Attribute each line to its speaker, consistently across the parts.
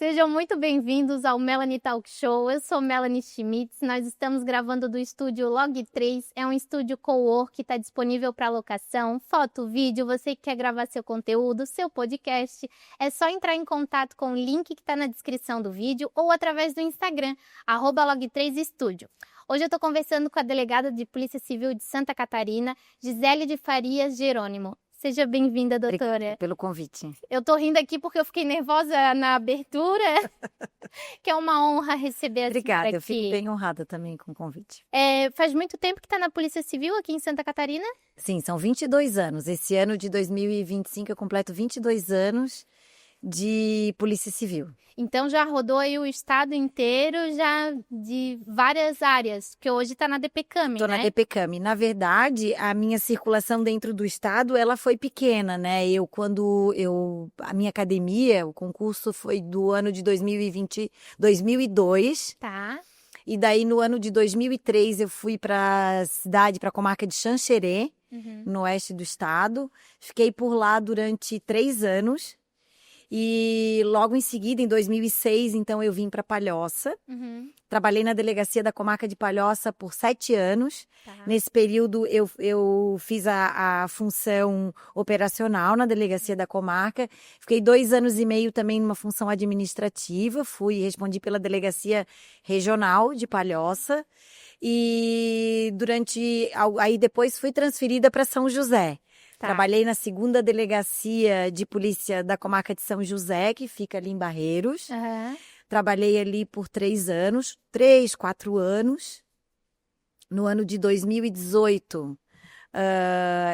Speaker 1: Sejam muito bem-vindos ao Melanie Talk Show. Eu sou Melanie Schmitz. Nós estamos gravando do estúdio Log 3. É um estúdio co-work que está disponível para locação, foto, vídeo. Você que quer gravar seu conteúdo, seu podcast, é só entrar em contato com o link que está na descrição do vídeo ou através do Instagram, @log3studio. Hoje eu estou conversando com a delegada de Polícia Civil de Santa Catarina, Gisele de Farias Jerônimo. Seja bem-vinda, doutora.
Speaker 2: Obrigada pelo convite.
Speaker 1: Eu tô rindo aqui porque eu fiquei nervosa na abertura, que é uma honra receber a senhora aqui.
Speaker 2: Obrigada, eu fico bem honrada também com o convite.
Speaker 1: Faz muito tempo que está na Polícia Civil aqui em Santa Catarina?
Speaker 2: Sim, são 22 anos. Esse ano de 2025 eu completo 22 anos de Polícia Civil.
Speaker 1: Então já rodou aí o estado inteiro, já de várias áreas, que hoje está na DPCAM,
Speaker 2: Estou
Speaker 1: né?
Speaker 2: na DPCAM. Na verdade, a minha circulação dentro do estado, ela foi pequena, né? A minha academia, o concurso foi do ano de 2002.
Speaker 1: Tá.
Speaker 2: E daí no ano de 2003 eu fui para a comarca de Xanxerê, no oeste do estado. Fiquei por lá durante 3 anos. E logo em seguida, em 2006, então eu vim para Palhoça. Trabalhei na delegacia da comarca de Palhoça por 7 anos.
Speaker 1: Tá.
Speaker 2: Nesse período eu fiz a função operacional na delegacia da comarca. Fiquei 2 anos e meio também numa função administrativa. Respondi pela delegacia regional de Palhoça. E aí depois fui transferida para São José.
Speaker 1: Tá.
Speaker 2: Trabalhei na 2ª Delegacia de Polícia da comarca de São José, que fica ali em Barreiros. Trabalhei ali por 3 anos, 3, 4 anos. No ano de 2018,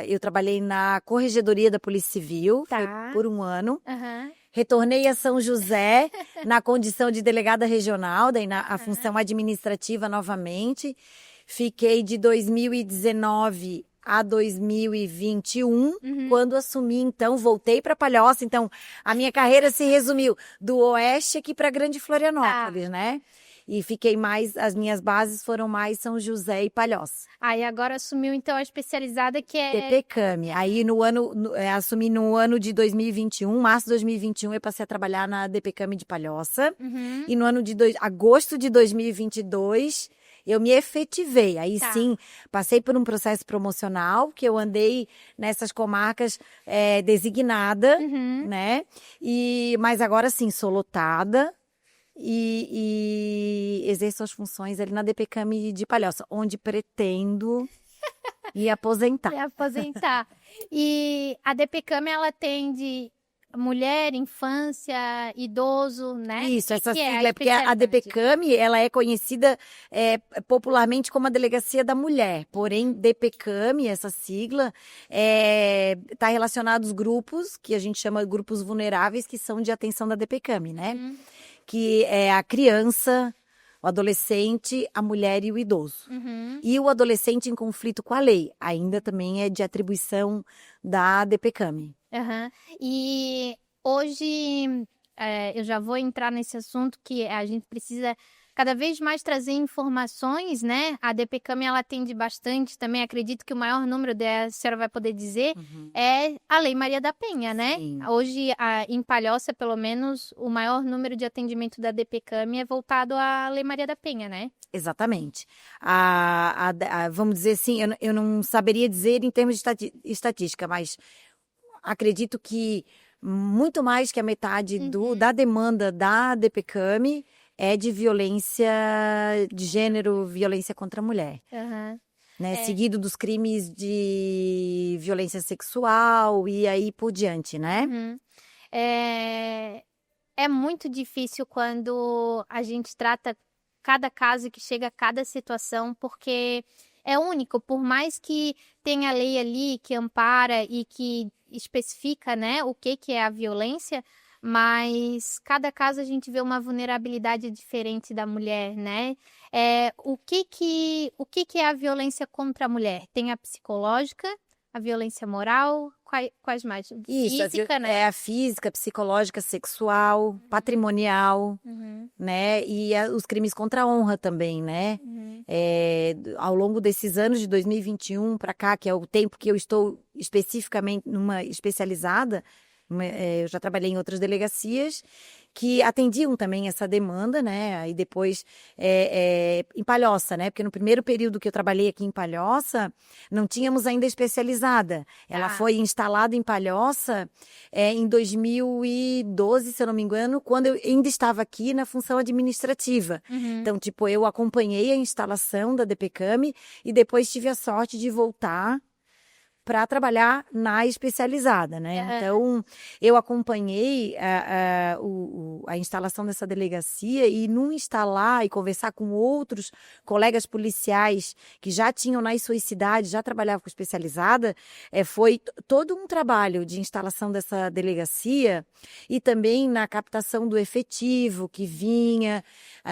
Speaker 2: eu trabalhei na Corregedoria da Polícia Civil,
Speaker 1: Tá.
Speaker 2: foi por 1 ano. Retornei a São José na condição de delegada regional, daí a função administrativa novamente. Fiquei de 2019 a 2021, quando assumi, então, voltei para Palhoça. Então, a minha carreira se resumiu do oeste aqui para Grande Florianópolis, né? E as minhas bases foram mais São José e Palhoça.
Speaker 1: Aí agora assumiu, então, a especializada que é...
Speaker 2: DPCAM. Aí, assumi no ano de 2021, março de 2021, eu passei a trabalhar na DPCAM de Palhoça. E no ano de agosto de 2022... eu me efetivei, aí
Speaker 1: Tá.
Speaker 2: Sim, passei por um processo promocional, que eu andei nessas comarcas designada, né? Mas agora sim, sou lotada e exerço as funções ali na DPCAM de Palhoça, onde pretendo me aposentar.
Speaker 1: É aposentar. E a DPCAM, ela atende mulher, infância, idoso, né?
Speaker 2: Isso, essa
Speaker 1: Que é
Speaker 2: sigla é porque a
Speaker 1: especialidade?
Speaker 2: DPCAM, ela é conhecida popularmente como a Delegacia da Mulher, porém DPCAM, essa sigla, está relacionada aos grupos, que a gente chama de grupos vulneráveis, que são de atenção da DPCAM, né? Que é a criança, o adolescente, a mulher e o idoso. E o adolescente em conflito com a lei, ainda também é de atribuição da DPCAM.
Speaker 1: E hoje eu já vou entrar nesse assunto que a gente precisa cada vez mais trazer informações, né? A DPCAM, ela atende bastante também, acredito que o maior número a senhora vai poder dizer, é a Lei Maria da Penha, né?
Speaker 2: Sim.
Speaker 1: Hoje, em Palhoça, pelo menos, o maior número de atendimento da DPCAM é voltado à Lei Maria da Penha, né?
Speaker 2: Exatamente. Vamos dizer assim, eu não saberia dizer em termos de estatística, mas acredito que muito mais que a metade da demanda da DPCAM é de violência de gênero, violência contra a mulher. Né? Seguido dos crimes de violência sexual e aí por diante, né?
Speaker 1: É muito difícil quando a gente trata cada caso que chega a cada situação, porque é único, por mais que tenha lei ali que ampara e que especifica, né, o que é a violência, mas cada caso a gente vê uma vulnerabilidade diferente da mulher, né? O que é a violência contra a mulher? Tem a psicológica, a violência moral, quais mais?
Speaker 2: Isso,
Speaker 1: física, né?
Speaker 2: É a física, psicológica, sexual, patrimonial, né? E os crimes contra a honra também, né? Ao longo desses anos de 2021 para cá, que é o tempo que eu estou especificamente numa especializada, eu já trabalhei em outras delegacias, que atendiam também essa demanda, né? Aí depois em Palhoça, né? Porque no primeiro período que eu trabalhei aqui em Palhoça, não tínhamos ainda especializada. Ela foi instalada em Palhoça em 2012, se eu não me engano, quando eu ainda estava aqui na função administrativa. Então, tipo, eu acompanhei a instalação da DPCAM e depois tive a sorte de voltar para trabalhar na especializada, né? Então, eu acompanhei a instalação dessa delegacia e no instalar e conversar com outros colegas policiais que já tinham nas suas cidades, já trabalhavam com especializada, foi todo um trabalho de instalação dessa delegacia e também na captação do efetivo que vinha.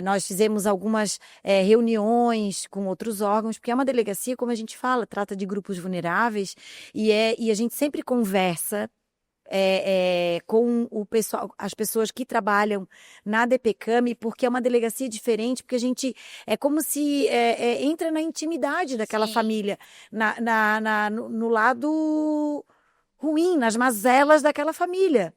Speaker 2: Nós fizemos algumas reuniões com outros órgãos, porque é uma delegacia, como a gente fala, trata de grupos vulneráveis. E a gente sempre conversa com o pessoal, as pessoas que trabalham na DPCAM, porque é uma delegacia diferente, porque a gente é como se entra na intimidade daquela família, no lado ruim, nas mazelas daquela família.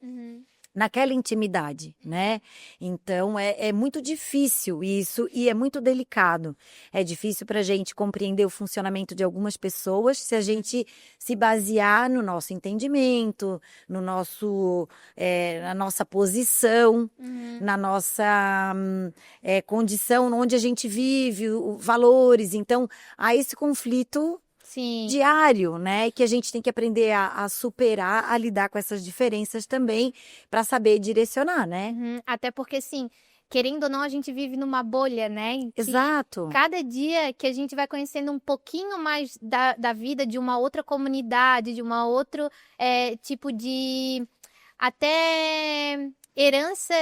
Speaker 2: Naquela intimidade, né? Então, é muito difícil isso e é muito delicado. É difícil para a gente compreender o funcionamento de algumas pessoas se a gente se basear no nosso entendimento, no nosso, na nossa posição, na nossa condição onde a gente vive, valores. Então, há esse conflito diário, né? Que a gente tem que aprender a superar, a lidar com essas diferenças também, para saber direcionar, né?
Speaker 1: Até porque, assim, querendo ou não, a gente vive numa bolha, né?
Speaker 2: Exato.
Speaker 1: Cada dia que a gente vai conhecendo um pouquinho mais da vida de uma outra comunidade, de uma outro tipo de até herança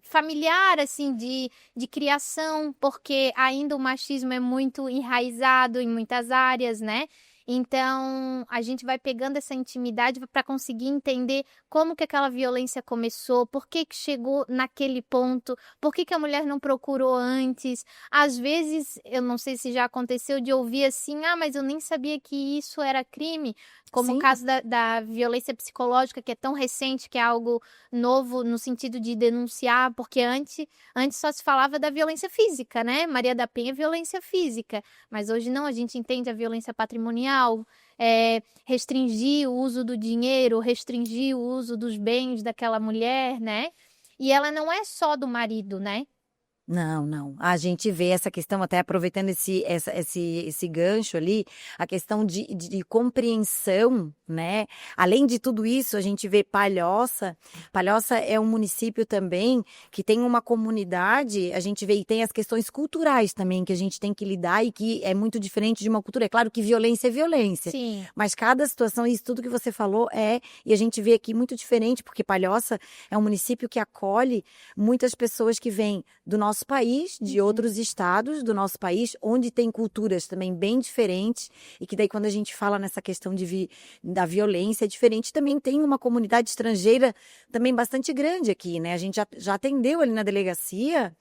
Speaker 1: familiar, assim, de criação, porque ainda o machismo é muito enraizado em muitas áreas, né? Então, a gente vai pegando essa intimidade para conseguir entender como que aquela violência começou, por que que chegou naquele ponto, por que que a mulher não procurou antes. Às vezes, eu não sei se já aconteceu de ouvir assim, mas eu nem sabia que isso era crime, como o caso da violência psicológica, que é tão recente, que é algo novo no sentido de denunciar, porque antes só se falava da violência física, né? Maria da Penha é violência física, mas hoje não, a gente entende a violência patrimonial, restringir o uso do dinheiro, restringir o uso dos bens daquela mulher, né? E ela não é só do marido, né?
Speaker 2: Não. A gente vê essa questão, até aproveitando esse gancho ali, a questão de compreensão, né? Além de tudo isso, a gente vê Palhoça. Palhoça é um município também que tem uma comunidade, a gente vê e tem as questões culturais também que a gente tem que lidar e que é muito diferente de uma cultura. É claro que violência é violência.
Speaker 1: Sim.
Speaker 2: Mas cada situação, isso tudo que você falou e a gente vê aqui muito diferente, porque Palhoça é um município que acolhe muitas pessoas que vêm do nosso país, de outros estados do nosso país, onde tem culturas também bem diferentes, e que daí quando a gente fala nessa questão da violência diferente, também tem uma comunidade estrangeira também bastante grande aqui, né? A gente já atendeu ali na delegacia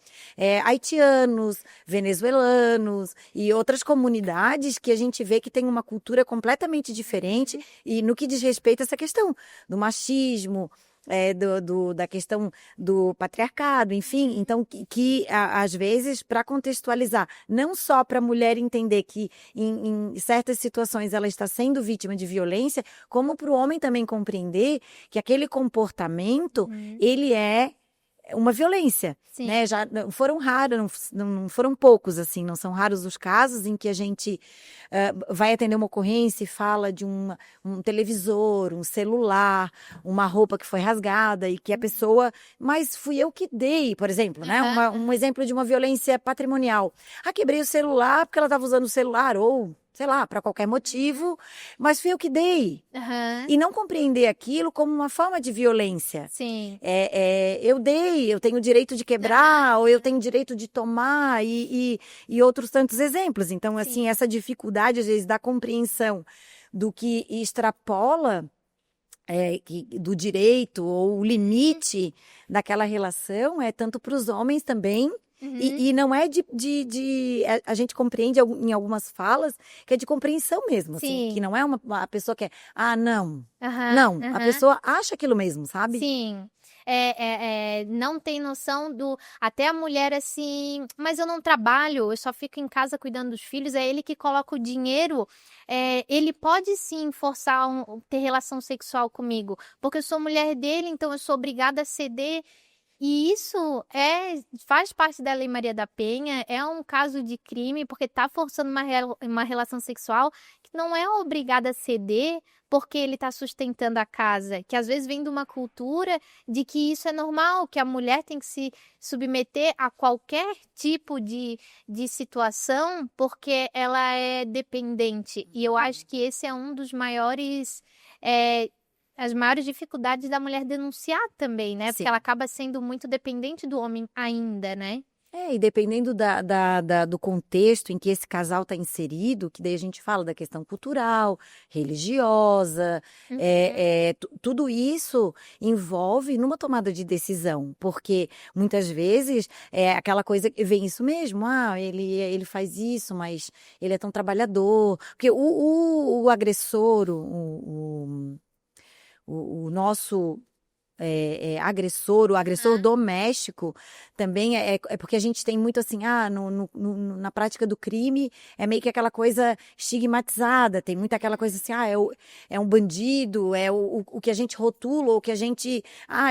Speaker 2: haitianos, venezuelanos e outras comunidades que a gente vê que tem uma cultura completamente diferente, e no que diz respeito a essa questão do machismo, da questão do patriarcado, enfim, então que às vezes, para contextualizar, não só para a mulher entender que em certas situações ela está sendo vítima de violência, como para o homem também compreender que aquele comportamento, ele é uma violência, né? Já foram raros, não foram poucos, assim, não são raros os casos em que a gente vai atender uma ocorrência e fala de um televisor, um celular, uma roupa que foi rasgada e que a pessoa, mas fui eu que dei, por exemplo, né? Um exemplo de uma violência patrimonial. Quebrei o celular porque ela estava usando o celular, ou sei lá, para qualquer motivo, mas fui eu que dei. E não compreender aquilo como uma forma de violência.
Speaker 1: Sim.
Speaker 2: Eu dei, eu tenho o direito de quebrar, ou eu tenho o direito de tomar, e outros tantos exemplos. Então, assim, essa dificuldade, às vezes, da compreensão do que extrapola do direito ou o limite daquela relação é tanto para os homens também. E não é a gente compreende em algumas falas que é de compreensão mesmo, assim, que não é uma pessoa que não. Não, a pessoa acha aquilo mesmo, sabe?
Speaker 1: Sim. não tem noção do... Até a mulher assim, mas eu não trabalho, eu só fico em casa cuidando dos filhos, é ele que coloca o dinheiro, ele pode sim forçar ter relação sexual comigo, porque eu sou mulher dele, então eu sou obrigada a ceder. E isso faz parte da Lei Maria da Penha, é um caso de crime, porque está forçando uma relação sexual que não é obrigada a ceder porque ele está sustentando a casa, que às vezes vem de uma cultura de que isso é normal, que a mulher tem que se submeter a qualquer tipo de situação porque ela é dependente. E eu acho que esse é um dos maiores... as maiores dificuldades da mulher denunciar também, né?
Speaker 2: Sim.
Speaker 1: Porque ela acaba sendo muito dependente do homem ainda, né?
Speaker 2: E dependendo do contexto em que esse casal está inserido, que daí a gente fala da questão cultural, religiosa, tudo isso envolve numa tomada de decisão, porque muitas vezes é aquela coisa que vem isso mesmo, ele faz isso, mas ele é tão trabalhador, porque o agressor, o nosso agressor, o agressor doméstico, também é porque a gente tem muito assim, na prática do crime, é meio que aquela coisa estigmatizada, tem muito aquela coisa assim, é um bandido, é o que a gente rotula, o que a gente,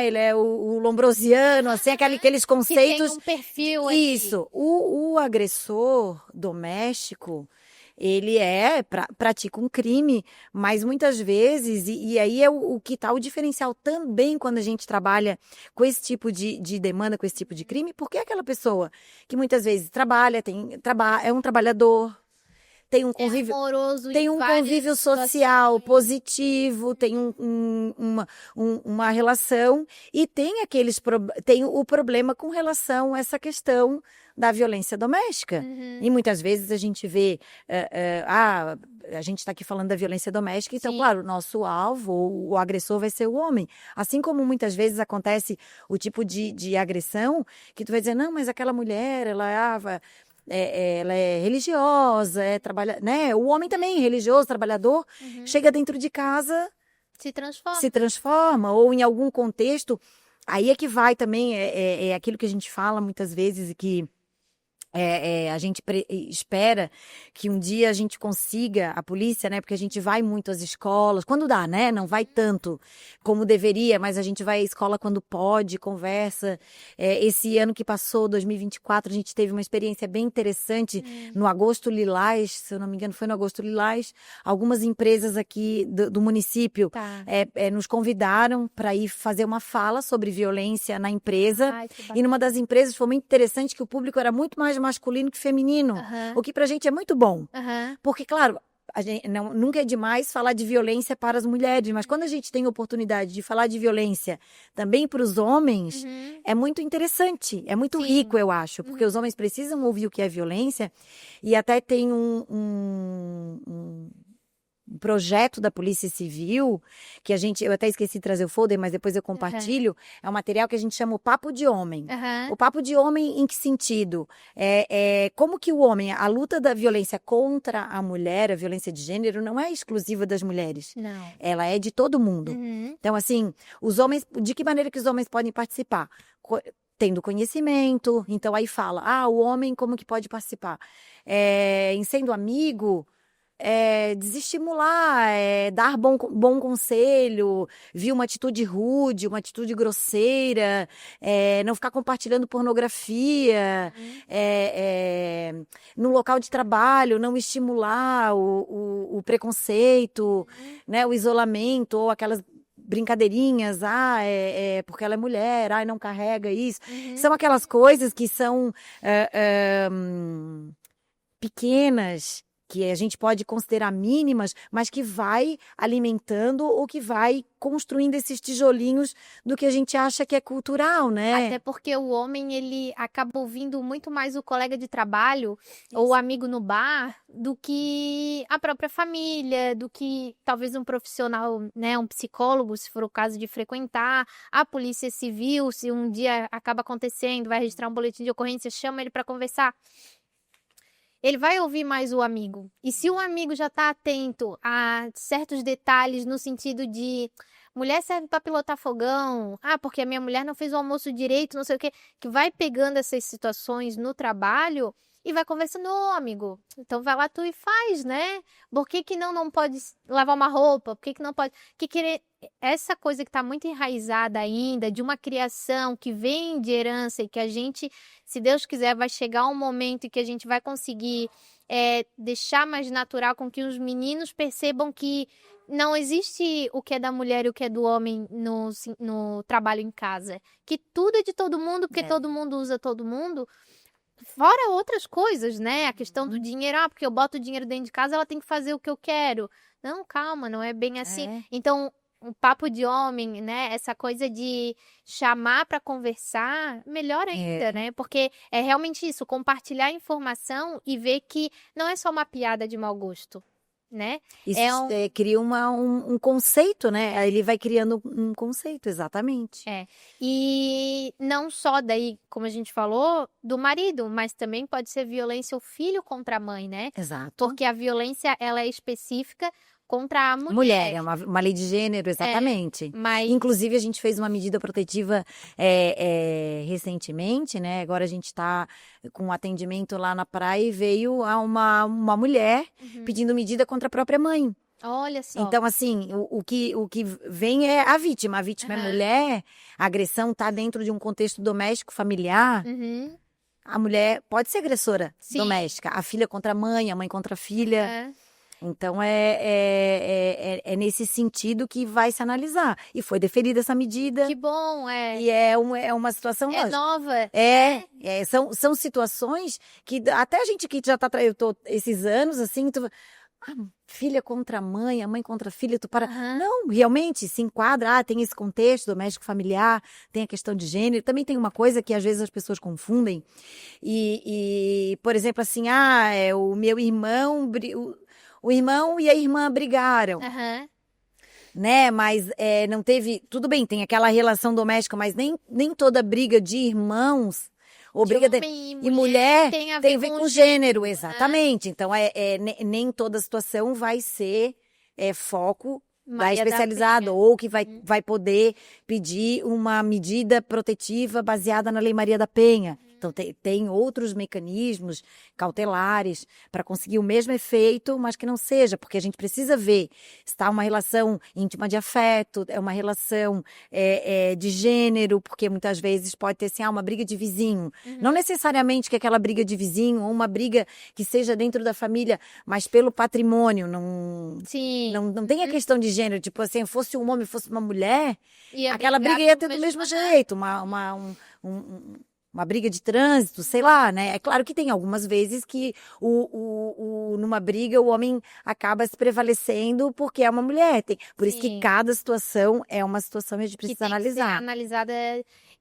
Speaker 2: ele é o lombrosiano, assim, aqueles conceitos.
Speaker 1: Que tem um perfil
Speaker 2: Isso, o agressor doméstico, ele pratica um crime, mas muitas vezes, e aí é o que está o diferencial também quando a gente trabalha com esse tipo de demanda, com esse tipo de crime, porque é aquela pessoa que muitas vezes é um trabalhador, tem um convívio, social positivo, tem uma relação e tem o problema com relação a essa questão da violência doméstica. E muitas vezes a gente vê, a gente está aqui falando da violência doméstica, então, claro, o nosso alvo, o agressor vai ser o homem. Assim como muitas vezes acontece o tipo de agressão que tu vai dizer, não, mas aquela mulher, ela é religiosa, né? O homem também, religioso, trabalhador, chega dentro de casa, se transforma, ou em algum contexto, aí é que vai também, é aquilo que a gente fala muitas vezes e que a gente espera que um dia a gente consiga, a polícia, né? Porque a gente vai muito às escolas, quando dá, né? Não vai tanto como deveria, mas a gente vai à escola quando pode, conversa. Esse ano que passou, 2024, a gente teve uma experiência bem interessante no Agosto Lilás, se eu não me engano, foi no Agosto Lilás. Algumas empresas aqui do município nos convidaram para ir fazer uma fala sobre violência na empresa. E numa das empresas foi muito interessante que o público era muito mais masculino que feminino, o que pra gente é muito bom, porque claro, nunca é demais falar de violência para as mulheres, mas quando a gente tem oportunidade de falar de violência também para os homens, é muito interessante, é muito rico, eu acho, porque os homens precisam ouvir o que é violência, e até tem um projeto da Polícia Civil, que eu até esqueci de trazer o folder, mas depois eu compartilho, é um material que a gente chama o Papo de Homem. O Papo de Homem em que sentido? Como que o homem, a luta da violência contra a mulher, a violência de gênero, não é exclusiva das mulheres.
Speaker 1: Não.
Speaker 2: Ela é de todo mundo. Então, assim, os homens, de que maneira que os homens podem participar? Tendo conhecimento, então aí fala, o homem como que pode participar? Em sendo amigo, desestimular, dar bom conselho, vir uma atitude rude, uma atitude grosseira, não ficar compartilhando pornografia, no local de trabalho, não estimular o preconceito, né, o isolamento ou aquelas brincadeirinhas, porque ela é mulher, não carrega isso. São aquelas coisas que são pequenas, que a gente pode considerar mínimas, mas que vai alimentando ou que vai construindo esses tijolinhos do que a gente acha que é cultural, né?
Speaker 1: Até porque o homem, ele acaba ouvindo muito mais o colega de trabalho ou o amigo no bar do que a própria família, do que talvez um profissional, né, um psicólogo, se for o caso de frequentar, a polícia civil, se um dia acaba acontecendo, vai registrar um boletim de ocorrência, chama ele para conversar. Ele vai ouvir mais o amigo. E se o amigo já está atento a certos detalhes no sentido de... mulher serve para pilotar fogão, porque a minha mulher não fez o almoço direito, não sei o quê, que vai pegando essas situações no trabalho e vai conversando, ô amigo, então vai lá tu e faz, né? Por que que não pode lavar uma roupa? Por que que não pode... Que querer... Essa coisa que está muito enraizada ainda, de uma criação que vem de herança e que a gente, se Deus quiser, vai chegar um momento em que a gente vai conseguir deixar mais natural com que os meninos percebam que não existe o que é da mulher e o que é do homem no trabalho em casa. Que tudo é de todo mundo, porque todo mundo usa todo mundo. Fora outras coisas, né? A questão do dinheiro, porque eu boto o dinheiro dentro de casa, ela tem que fazer o que eu quero. Não, calma, não é bem assim. Então, um papo de homem, né? Essa coisa de chamar para conversar, melhor ainda, né? Porque é realmente isso, compartilhar informação e ver que não é só uma piada de mau gosto, né?
Speaker 2: Isso cria um conceito, né? Ele vai criando um conceito, exatamente.
Speaker 1: E não só daí, como a gente falou, do marido, mas também pode ser violência o filho contra a mãe, né?
Speaker 2: Exato.
Speaker 1: Porque a violência, ela é específica contra a mulher.
Speaker 2: Mulher, é uma lei de gênero, exatamente. Inclusive, a gente fez uma medida protetiva recentemente, né? Agora a gente está com um atendimento lá na praia e veio uma mulher pedindo medida contra a própria mãe.
Speaker 1: Olha só.
Speaker 2: Então, assim, o que vem é a vítima. A vítima é mulher, a agressão está dentro de um contexto doméstico, familiar. A mulher pode ser agressora doméstica. A filha contra a mãe contra a filha. Então, é nesse sentido que vai se analisar. E foi deferida essa medida.
Speaker 1: Que bom,
Speaker 2: E é uma situação...
Speaker 1: É nova.
Speaker 2: São situações que até a gente que já está... Eu tô esses anos, assim... filha contra a mãe contra a filha, tu para... Não, realmente se enquadra, tem esse contexto doméstico familiar, tem a questão de gênero, também tem uma coisa que às vezes as pessoas confundem, e por exemplo, assim, o meu irmão, o irmão e a irmã brigaram, né, mas não teve, tudo bem, tem aquela relação doméstica, mas nem toda briga de irmãos ou briga
Speaker 1: e mulher tem a ver
Speaker 2: com gênero, exatamente. Então, nem toda situação vai ser foco da especializada ou que vai poder pedir uma medida protetiva baseada na Lei Maria da Penha. Então, tem outros mecanismos cautelares para conseguir o mesmo efeito, mas que não seja, porque a gente precisa ver se está uma relação íntima de afeto, é uma relação de gênero, porque muitas vezes pode ter assim, uma briga de vizinho. Não necessariamente que aquela briga de vizinho ou uma briga que seja dentro da família, mas pelo patrimônio. Não tem a questão de gênero, tipo assim, fosse um homem, fosse uma mulher, aquela briga ia ter do mesmo jeito, uma briga de trânsito, sei lá, né? É claro que tem algumas vezes que numa briga o homem acaba se prevalecendo porque é uma mulher. Por isso que cada situação é uma situação que a gente precisa analisar.
Speaker 1: Que ser analisada.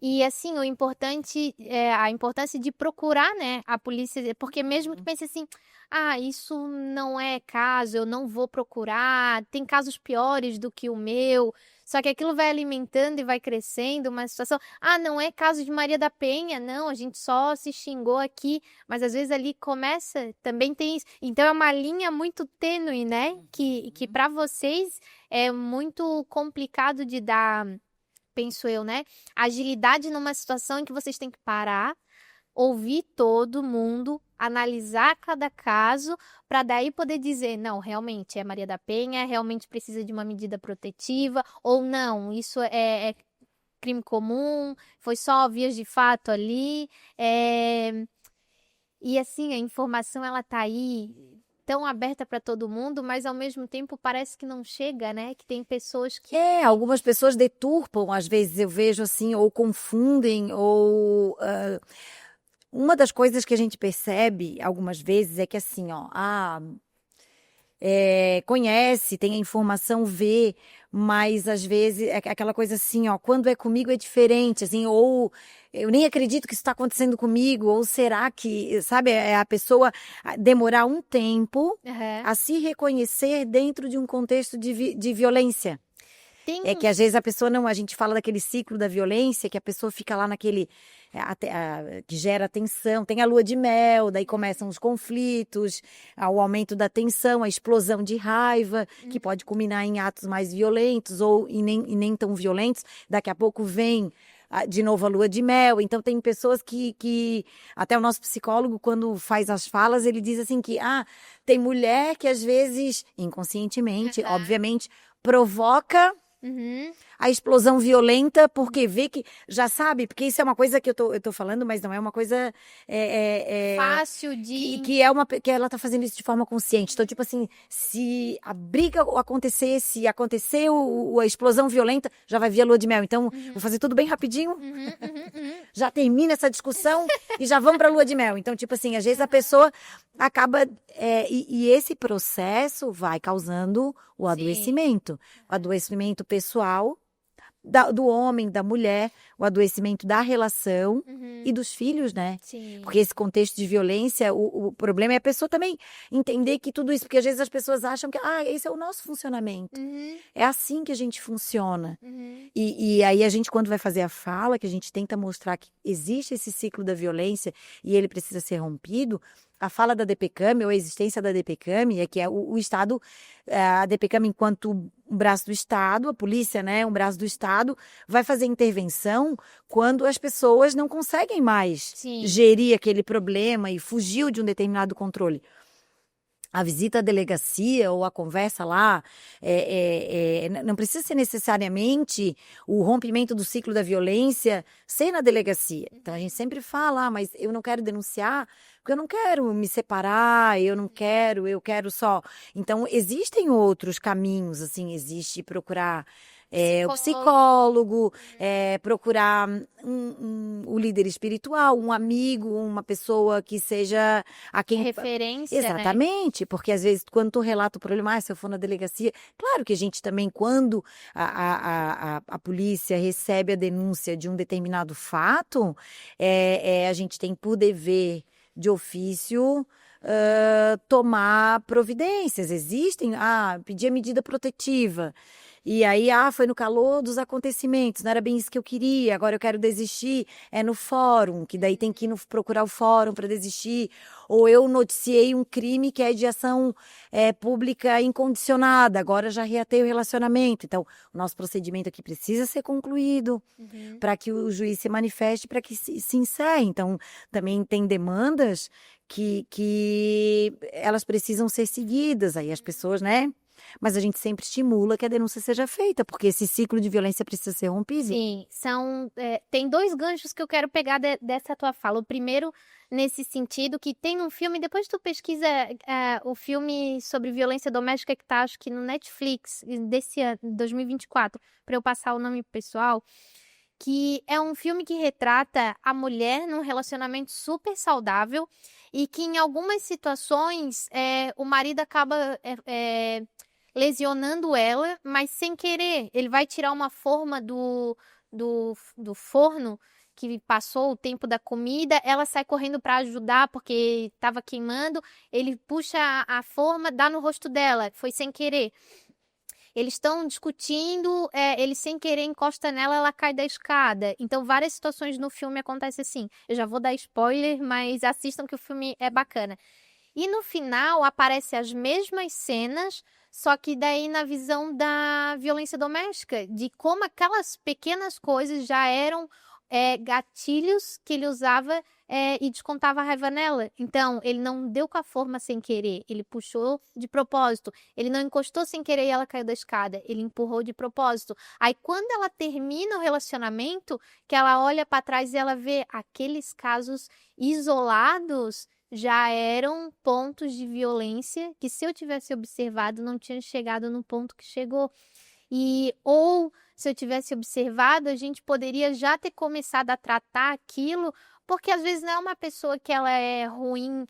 Speaker 1: E assim, a importância de procurar, né, a polícia, porque mesmo que pense assim, isso não é caso, eu não vou procurar, tem casos piores do que o meu. Só que aquilo vai alimentando e vai crescendo uma situação. Não é caso de Maria da Penha, não, a gente só se xingou aqui. Mas às vezes ali começa, também tem isso. Então é uma linha muito tênue, né? Que para vocês é muito complicado de dar, penso eu, né? Agilidade numa situação em que vocês têm que parar, ouvir todo mundo, analisar cada caso, para daí poder dizer, não, realmente é Maria da Penha, realmente precisa de uma medida protetiva, ou não, isso é crime comum, foi só vias de fato ali. E assim, a informação, ela tá aí tão aberta para todo mundo, mas ao mesmo tempo parece que não chega, né? Que tem pessoas que...
Speaker 2: algumas pessoas deturpam, às vezes eu vejo assim, ou confundem, ou... Uma das coisas que a gente percebe algumas vezes é que assim, conhece, tem a informação, vê, mas às vezes é aquela coisa assim, quando é comigo é diferente, assim, ou eu nem acredito que isso está acontecendo comigo, ou será que, sabe, a pessoa demorar um tempo a se reconhecer dentro de um contexto de violência. É que às vezes a pessoa não, a gente fala daquele ciclo da violência, que a pessoa fica lá naquele, que gera tensão, tem a lua de mel, daí começam os conflitos, o aumento da tensão, a explosão de raiva, que pode culminar em atos mais violentos ou e nem tão violentos, daqui a pouco vem de novo a lua de mel. Então tem pessoas que até o nosso psicólogo, quando faz as falas, ele diz assim que tem mulher que às vezes, inconscientemente, obviamente, provoca a explosão violenta, porque vê que, já sabe, porque isso é uma coisa que eu tô falando, mas não é uma coisa
Speaker 1: fácil de...
Speaker 2: que ela tá fazendo isso de forma consciente. Então, tipo assim, se a briga acontecer, se acontecer a explosão violenta, já vai vir a lua de mel. Então, vou fazer tudo bem rapidinho, já termina essa discussão e já vamos pra lua de mel. Então, tipo assim, às vezes a pessoa acaba... e esse processo vai causando o adoecimento. O adoecimento pessoal do homem, da mulher, o adoecimento da relação e dos filhos, né?
Speaker 1: Sim.
Speaker 2: Porque esse contexto de violência, o problema é a pessoa também entender que tudo isso, porque às vezes as pessoas acham que esse é o nosso funcionamento. É assim que a gente funciona. E aí a gente, quando vai fazer a fala, que a gente tenta mostrar que existe esse ciclo da violência e ele precisa ser rompido, a fala da DPCAM, ou a existência da DPCAM, é que é o Estado, a DPCAM enquanto um braço do Estado, a polícia, né, um braço do Estado, vai fazer intervenção quando as pessoas não conseguem mais gerir aquele problema e fugiu de um determinado controle. A visita à delegacia ou a conversa lá, não precisa ser necessariamente o rompimento do ciclo da violência ser na delegacia. Então a gente sempre fala, mas eu não quero denunciar porque eu não quero me separar, eu quero só. Então existem outros caminhos, assim, existe procurar o psicólogo, procurar o líder espiritual, um amigo, uma pessoa que seja a quem...
Speaker 1: referência,
Speaker 2: exatamente, né? Porque às vezes quando tu relata o problema, se eu for na delegacia, claro que a gente também, quando a polícia recebe a denúncia de um determinado fato, a gente tem por dever de ofício tomar providências. Existem, pedir a medida protetiva. E aí, foi no calor dos acontecimentos, não era bem isso que eu queria, agora eu quero desistir, é no fórum, que daí tem que ir procurar o fórum para desistir, ou eu noticiei um crime que é de ação pública incondicionada, agora já reatei o relacionamento. Então, o nosso procedimento aqui precisa ser concluído para que o juiz se manifeste, para que se encerre. Então, também tem demandas que elas precisam ser seguidas, aí as pessoas, né? Mas a gente sempre estimula que a denúncia seja feita, porque esse ciclo de violência precisa ser rompido.
Speaker 1: Sim, tem dois ganchos que eu quero pegar dessa tua fala. O primeiro, nesse sentido, que tem um filme, depois tu pesquisa o filme sobre violência doméstica que tá, acho que no Netflix, desse ano, 2024, para eu passar o nome pessoal, que é um filme que retrata a mulher num relacionamento super saudável e que em algumas situações o marido acaba... lesionando ela, mas sem querer. Ele vai tirar uma forma do forno que passou o tempo da comida, ela sai correndo para ajudar porque estava queimando, ele puxa a forma, dá no rosto dela, foi sem querer. Eles estão discutindo, ele sem querer encosta nela, ela cai da escada. Então, várias situações no filme acontecem assim. Eu já vou dar spoiler, mas assistam que o filme é bacana. E no final, aparecem as mesmas cenas, só que daí na visão da violência doméstica, de como aquelas pequenas coisas já eram gatilhos que ele usava e descontava a raiva nela. Então, ele não deu com a forma sem querer, ele puxou de propósito. Ele não encostou sem querer e ela caiu da escada, ele empurrou de propósito. Aí, quando ela termina o relacionamento, que ela olha para trás e ela vê aqueles casos isolados, já eram pontos de violência que, se eu tivesse observado, não tinha chegado no ponto que chegou. Ou, se eu tivesse observado, a gente poderia já ter começado a tratar aquilo, porque às vezes não é uma pessoa que ela é ruim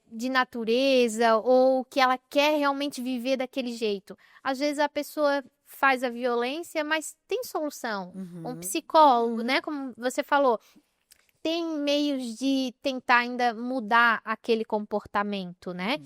Speaker 1: de natureza ou que ela quer realmente viver daquele jeito. Às vezes a pessoa faz a violência, mas tem solução. Um psicólogo, né? Como você falou, tem meios de tentar ainda mudar aquele comportamento, né?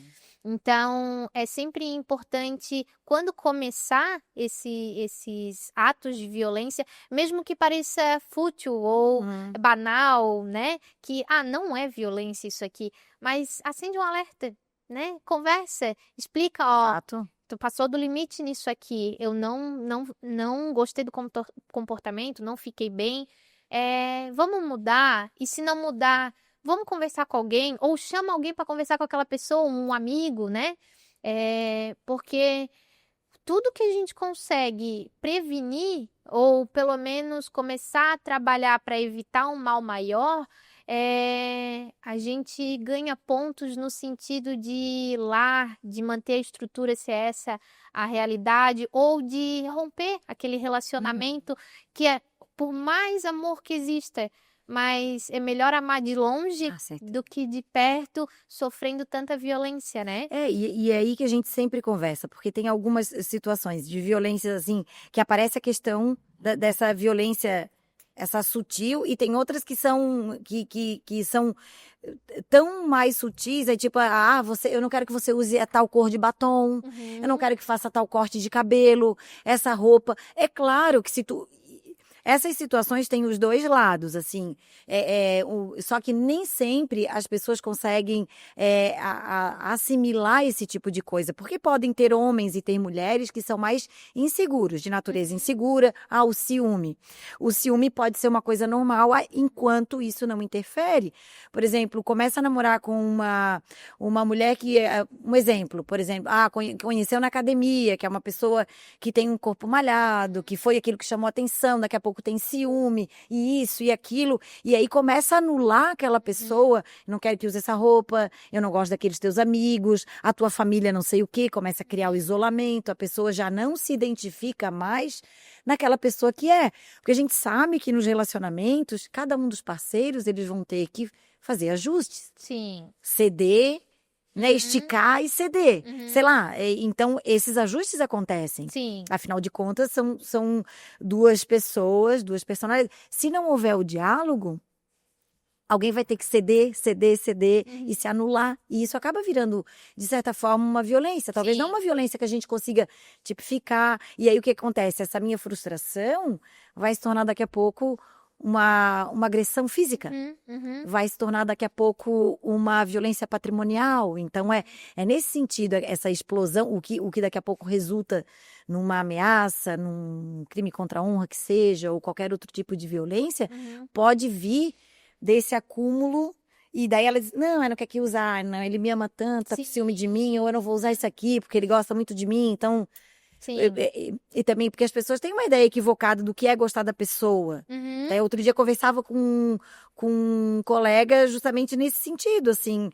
Speaker 1: Então, é sempre importante, quando começar esses atos de violência, mesmo que pareça fútil ou banal, né? Que, não é violência isso aqui, mas acende um alerta, né? Conversa, explica, tu passou do limite nisso aqui, eu não gostei do comportamento, não fiquei bem, vamos mudar, e se não mudar, vamos conversar com alguém, ou chama alguém para conversar com aquela pessoa, um amigo, né? Porque tudo que a gente consegue prevenir, ou pelo menos começar a trabalhar para evitar um mal maior, a gente ganha pontos no sentido de lar, de manter a estrutura, se é essa a realidade, ou de romper aquele relacionamento que por mais amor que exista, mas é melhor amar de longe do que de perto, sofrendo tanta violência, né?
Speaker 2: E é aí que a gente sempre conversa, porque tem algumas situações de violência, assim, que aparece a questão dessa violência, essa sutil, e tem outras que são, que são tão mais sutis, tipo, eu não quero que você use a tal cor de batom, eu não quero que faça tal corte de cabelo, essa roupa. É claro que essas situações têm os dois lados, assim, só que nem sempre as pessoas conseguem assimilar esse tipo de coisa, porque podem ter homens e ter mulheres que são mais inseguros, de natureza insegura, o ciúme. O ciúme pode ser uma coisa normal, enquanto isso não interfere. Por exemplo, começa a namorar com uma mulher que, um exemplo, por exemplo, conheceu na academia, que é uma pessoa que tem um corpo malhado, que foi aquilo que chamou atenção, daqui a pouco tem ciúme, e isso e aquilo, e aí começa a anular aquela pessoa, não quero que use essa roupa, eu não gosto daqueles teus amigos, a tua família não sei o quê, começa a criar o isolamento, a pessoa já não se identifica mais naquela pessoa que é, porque a gente sabe que nos relacionamentos, cada um dos parceiros, eles vão ter que fazer ajustes.
Speaker 1: Sim.
Speaker 2: Ceder, né, esticar e ceder, sei lá, então esses ajustes acontecem.
Speaker 1: Sim.
Speaker 2: Afinal de contas, são duas pessoas, duas personalidades. Se não houver o diálogo, alguém vai ter que ceder e se anular, e isso acaba virando, de certa forma, uma violência, talvez não uma violência que a gente consiga tipificar, e aí o que acontece? Essa minha frustração vai se tornar daqui a pouco uma agressão física, vai se tornar daqui a pouco uma violência patrimonial. Então é nesse sentido, essa explosão, o que daqui a pouco resulta numa ameaça, num crime contra a honra que seja, ou qualquer outro tipo de violência, pode vir desse acúmulo. E daí ela diz, não, ela não quer que usar, não, ele me ama tanto, tá com ciúme de mim, ou eu não vou usar isso aqui porque ele gosta muito de mim, então...
Speaker 1: Sim.
Speaker 2: E também porque as pessoas têm uma ideia equivocada do que é gostar da pessoa. Outro dia eu conversava com um colega justamente nesse sentido, assim,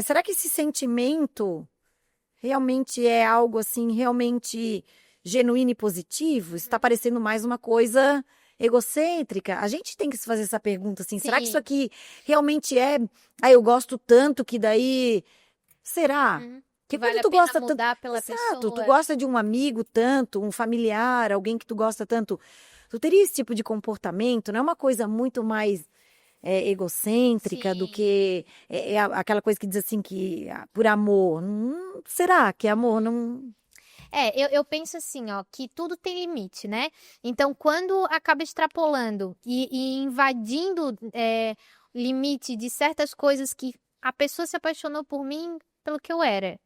Speaker 2: será que esse sentimento realmente é algo assim, realmente genuíno e positivo? Isso está parecendo mais uma coisa egocêntrica. A gente tem que se fazer essa pergunta, assim, será que isso aqui realmente é, eu gosto tanto que daí, será? Que
Speaker 1: vale
Speaker 2: quando tu
Speaker 1: a pena
Speaker 2: gosta
Speaker 1: mudar
Speaker 2: tanto,
Speaker 1: pela
Speaker 2: exato,
Speaker 1: pessoa.
Speaker 2: tu gosta de um amigo tanto, um familiar, alguém que tu gosta tanto, tu teria esse tipo de comportamento, não é uma coisa muito mais egocêntrica do que aquela coisa que diz assim que por amor, será que é amor? Não...
Speaker 1: Eu penso assim, que tudo tem limite, né? Então, quando acaba extrapolando e invadindo limite de certas coisas que a pessoa se apaixonou por mim pelo que eu era,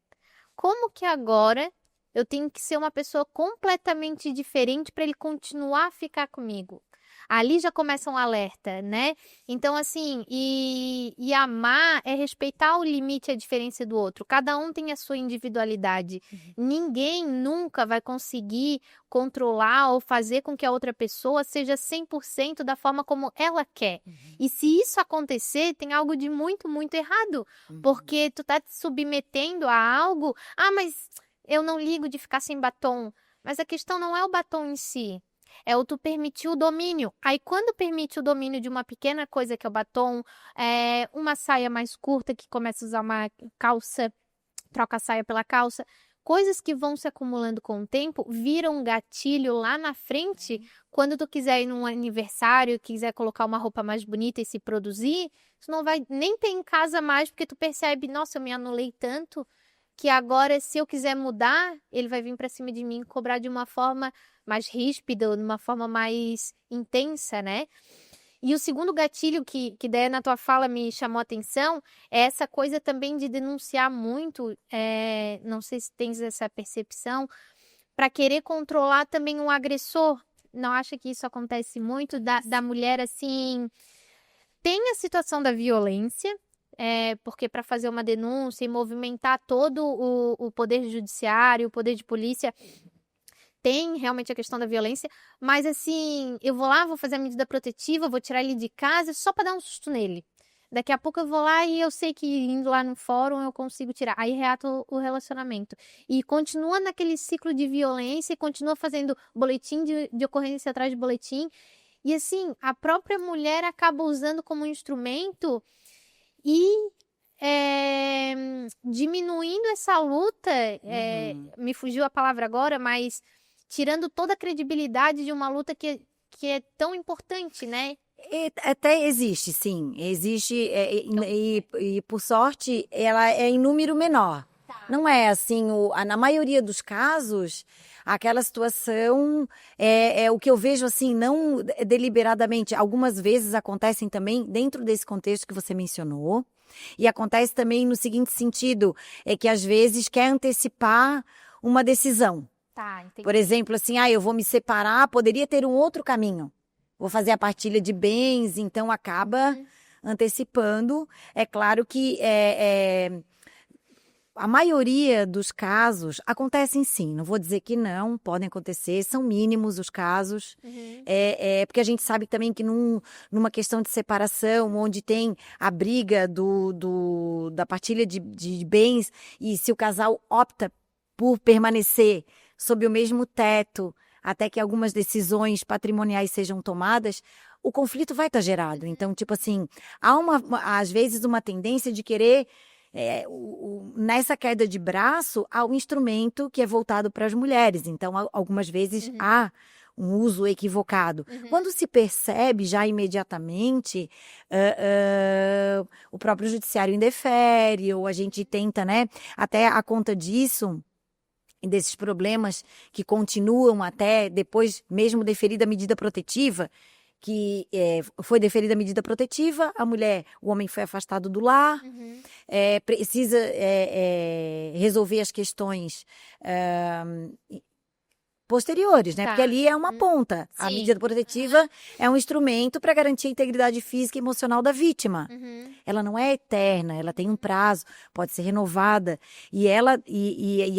Speaker 1: como que agora eu tenho que ser uma pessoa completamente diferente para ele continuar a ficar comigo? Ali já começa um alerta, né? Então, assim, e amar é respeitar o limite e a diferença do outro. Cada um tem a sua individualidade. Ninguém nunca vai conseguir controlar ou fazer com que a outra pessoa seja 100% da forma como ela quer. E se isso acontecer, tem algo de muito, muito errado. Porque tu tá te submetendo a algo... mas eu não ligo de ficar sem batom. Mas a questão não é o batom em si. É o tu permitir o domínio. Aí, quando permite o domínio de uma pequena coisa que é o batom, uma saia mais curta que começa a usar uma calça, troca a saia pela calça. coisas que vão se acumulando com o tempo viram um gatilho lá na frente, quando tu quiser ir num aniversário, quiser colocar uma roupa mais bonita e se produzir, tu não vai nem ter em casa mais, porque tu percebe, nossa, eu me anulei tanto, que agora, se eu quiser mudar, ele vai vir para cima de mim e cobrar de uma forma mais ríspida, ou de uma forma mais intensa, né? E o segundo gatilho que daí na tua fala me chamou a atenção é essa coisa também de denunciar muito, não sei se tens essa percepção, para querer controlar também um agressor. Não acha que isso acontece muito da mulher, assim, tem a situação da violência, porque para fazer uma denúncia e movimentar todo o poder judiciário, o poder de polícia, tem realmente a questão da violência, mas assim, eu vou lá, vou fazer a medida protetiva, vou tirar ele de casa só para dar um susto nele. Daqui a pouco eu vou lá e eu sei que indo lá no fórum eu consigo tirar. Aí reato o relacionamento. E continua naquele ciclo de violência e continua fazendo boletim de ocorrência atrás de boletim. E assim, a própria mulher acaba usando como instrumento e diminuindo essa luta, me fugiu a palavra agora, mas tirando toda a credibilidade de uma luta que é tão importante, né?
Speaker 2: Até existe, sim. Existe, e por sorte, ela é em número menor. Tá. Não é assim, na maioria dos casos, aquela situação é o que eu vejo assim, não deliberadamente. Algumas vezes acontecem também dentro desse contexto que você mencionou. E acontece também no seguinte sentido, é que às vezes quer antecipar uma decisão.
Speaker 1: Tá, entendi.
Speaker 2: Por exemplo, assim, eu vou me separar, poderia ter um outro caminho. Vou fazer a partilha de bens, então acaba antecipando. É claro que a maioria dos casos acontecem sim, não vou dizer que não, podem acontecer, são mínimos os casos. Porque a gente sabe também que numa questão de separação, onde tem a briga da partilha de bens, e se o casal opta por permanecer sob o mesmo teto, até que algumas decisões patrimoniais sejam tomadas, o conflito vai estar gerado. Então, tipo assim, há às vezes uma tendência de querer, nessa queda de braço, há um instrumento que é voltado para as mulheres. Então, algumas vezes há um uso equivocado. Quando se percebe já imediatamente, o próprio judiciário indefere, ou a gente tenta, né, até a conta disso, desses problemas que continuam até depois, mesmo deferida a medida protetiva, que foi deferida a medida protetiva, o homem foi afastado do lar, precisa resolver as questões posteriores, né?
Speaker 1: Tá.
Speaker 2: Porque ali é uma ponta.
Speaker 1: Sim.
Speaker 2: A medida protetiva é um instrumento para garantir a integridade física e emocional da vítima. Ela não é eterna, ela tem um prazo, pode ser renovada. E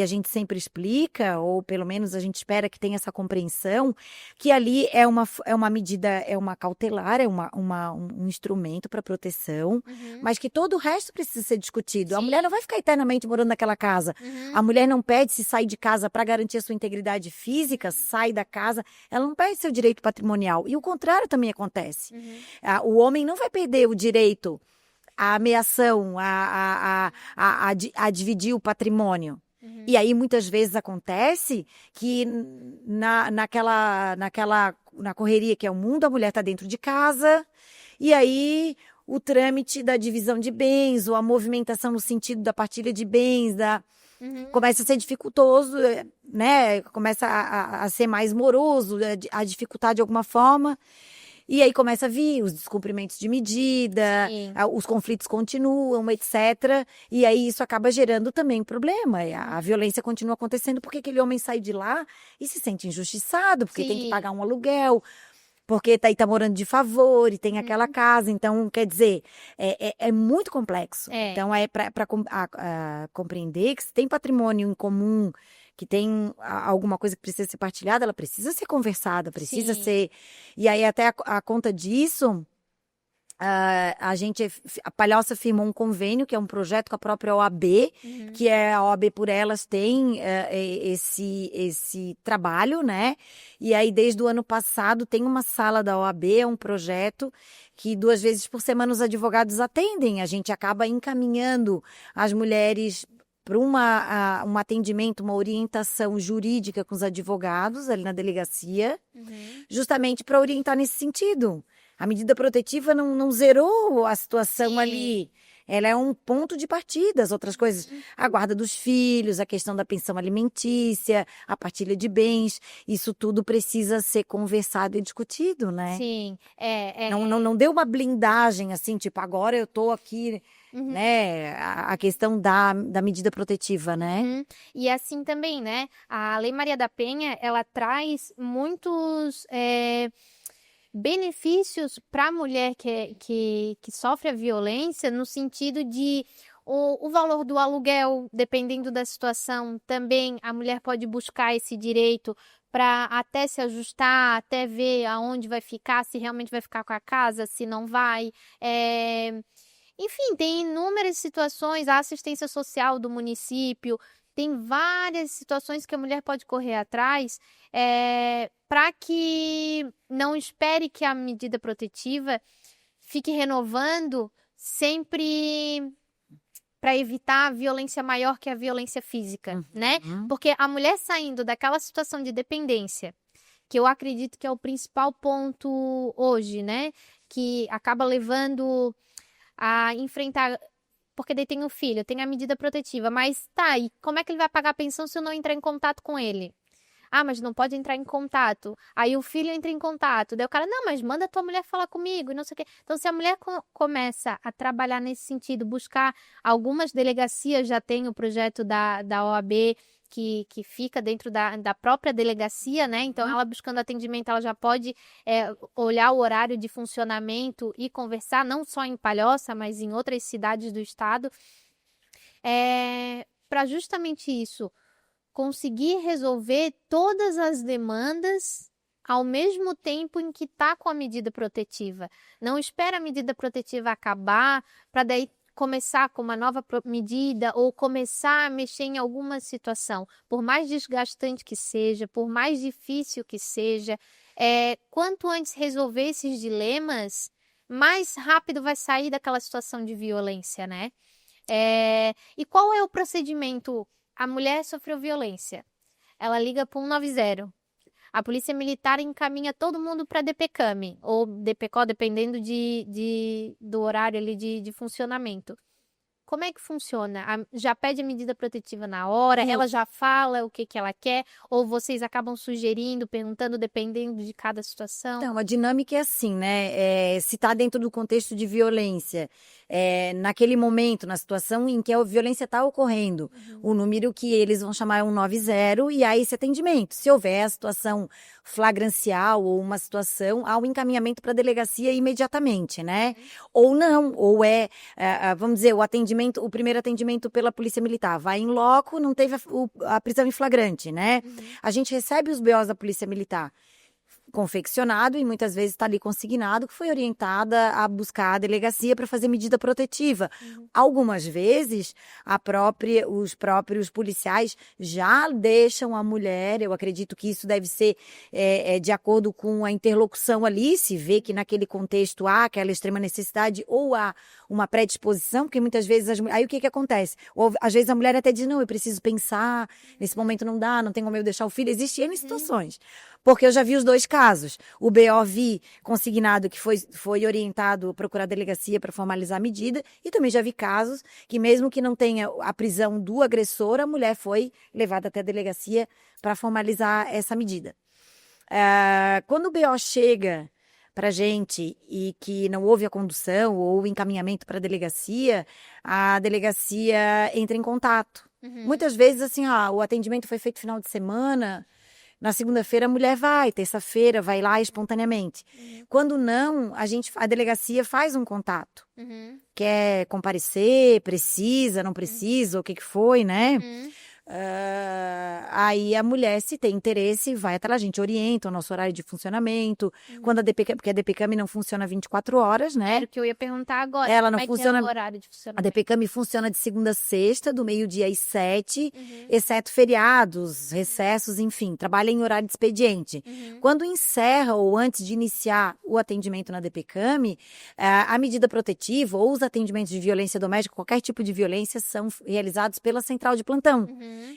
Speaker 2: a gente sempre explica, ou pelo menos a gente espera que tenha essa compreensão, que ali é uma medida, é uma cautelar, é um instrumento para proteção, mas que todo o resto precisa ser discutido. Sim. A mulher não vai ficar eternamente morando naquela casa. A mulher não pede se sair de casa para garantir a sua integridade física, sai da casa, ela não perde seu direito patrimonial. E o contrário também acontece. O homem não vai perder o direito à ameação, a dividir o patrimônio. E aí muitas vezes acontece que na correria que é o mundo, a mulher está dentro de casa, e aí o trâmite da divisão de bens, ou a movimentação no sentido da partilha de bens, começa a ser dificultoso, né? Começa a ser mais moroso, a dificultar de alguma forma. E aí começa a vir os descumprimentos de medida, os conflitos continuam, etc. E aí isso acaba gerando também problema. A violência continua acontecendo porque aquele homem sai de lá e se sente injustiçado, porque tem que pagar um aluguel, porque tá morando de favor e tem aquela casa. Então, quer dizer, é muito complexo. Então, para compreender que se tem patrimônio em comum, que tem alguma coisa que precisa ser partilhada, ela precisa ser conversada, precisa ser... E aí, até a conta disso... a Palhoça firmou um convênio, que é um projeto com a própria OAB, que é a OAB por Elas tem esse trabalho, né? E aí, desde o ano passado, tem uma sala da OAB, é um projeto que 2 vezes por semana os advogados atendem. A gente acaba encaminhando as mulheres para um atendimento, uma orientação jurídica com os advogados ali na delegacia, justamente para orientar nesse sentido. A medida protetiva não zerou a situação ali. Ela é um ponto de partida, as outras coisas. A guarda dos filhos, a questão da pensão alimentícia, a partilha de bens, isso tudo precisa ser conversado e discutido, né?
Speaker 1: Sim.
Speaker 2: Não deu uma blindagem, assim, tipo, agora eu tô aqui, né? A questão da medida protetiva, né?
Speaker 1: E assim também, né? A Lei Maria da Penha, ela traz muitos benefícios para a mulher que sofre a violência, no sentido de o valor do aluguel, dependendo da situação, também a mulher pode buscar esse direito para até se ajustar, até ver aonde vai ficar, se realmente vai ficar com a casa, se não vai. Enfim, tem inúmeras situações, a assistência social do município, tem várias situações que a mulher pode correr atrás para que não espere que a medida protetiva fique renovando sempre para evitar a violência maior que a violência física, né? Porque a mulher saindo daquela situação de dependência, que eu acredito que é o principal ponto hoje, né? Que acaba levando a enfrentar... Porque daí tem o filho, tem a medida protetiva, mas tá, e como é que ele vai pagar a pensão se eu não entrar em contato com ele? Ah, mas não pode entrar em contato. Aí o filho entra em contato. Daí o cara, não, mas manda tua mulher falar comigo e não sei o quê. Então, se a mulher começa a trabalhar nesse sentido, buscar algumas delegacias, já tem o projeto da OAB, que fica dentro da própria delegacia, né? Então, ela buscando atendimento, ela já pode olhar o horário de funcionamento e conversar, não só em Palhoça, mas em outras cidades do estado, para justamente isso, conseguir resolver todas as demandas ao mesmo tempo em que está com a medida protetiva. Não espera a medida protetiva acabar para daí começar com uma nova medida ou começar a mexer em alguma situação. Por mais desgastante que seja, por mais difícil que seja, quanto antes resolver esses dilemas, mais rápido vai sair daquela situação de violência, né? E qual é o procedimento? A mulher sofreu violência. Ela liga para o 190. A polícia militar encaminha todo mundo para DPCAM ou DPCO, dependendo do horário ali de funcionamento. Como é que funciona? Já pede a medida protetiva na hora? Ela já fala o que ela quer? Ou vocês acabam sugerindo, perguntando, dependendo de cada situação?
Speaker 2: Então, a dinâmica é assim, né? Se está dentro do contexto de violência, naquele momento, na situação em que a violência está ocorrendo, o número que eles vão chamar é 190 e há esse atendimento. Se houver a situação flagrancial ou uma situação, há o encaminhamento para a delegacia imediatamente, né? Ou não, ou vamos dizer, o primeiro atendimento pela Polícia Militar. Vai em loco, não teve a prisão em flagrante, né? A gente recebe os BOs da Polícia Militar confeccionado e muitas vezes está ali consignado que foi orientada a buscar a delegacia para fazer medida protetiva. Algumas vezes os próprios policiais já deixam a mulher, eu acredito que isso deve ser de acordo com a interlocução ali, se vê que naquele contexto há aquela extrema necessidade ou há uma predisposição, porque muitas vezes, aí o que acontece? Ou, às vezes a mulher até diz, não, eu preciso pensar, nesse momento não dá, não tem como eu deixar o filho, existem N situações. Porque eu já vi os dois casos. O BO vi consignado que foi orientado a procurar a delegacia para formalizar a medida e também já vi casos que mesmo que não tenha a prisão do agressor, a mulher foi levada até a delegacia para formalizar essa medida. Quando o BO chega para a gente e que não houve a condução ou o encaminhamento para a delegacia entra em contato. Muitas vezes, assim, o atendimento foi feito final de semana... Na segunda-feira a mulher vai, terça-feira vai lá espontaneamente. Quando não, a delegacia faz um contato. Quer comparecer, precisa, não precisa, o que foi, né? Aí a mulher, se tem interesse, vai até lá. A gente orienta o nosso horário de funcionamento. Quando a DPCAM, porque a DPCAM não funciona 24 horas, né?
Speaker 1: Era o que eu ia perguntar agora.
Speaker 2: Ela não
Speaker 1: Como
Speaker 2: funciona.
Speaker 1: É que é o horário de
Speaker 2: A
Speaker 1: funcionamento?
Speaker 2: DPCAM funciona de segunda a sexta, do meio-dia às 7, exceto feriados, recessos, enfim, trabalha em horário de expediente. Quando encerra ou antes de iniciar o atendimento na DPCAM, a medida protetiva ou os atendimentos de violência doméstica, qualquer tipo de violência, são realizados pela central de plantão,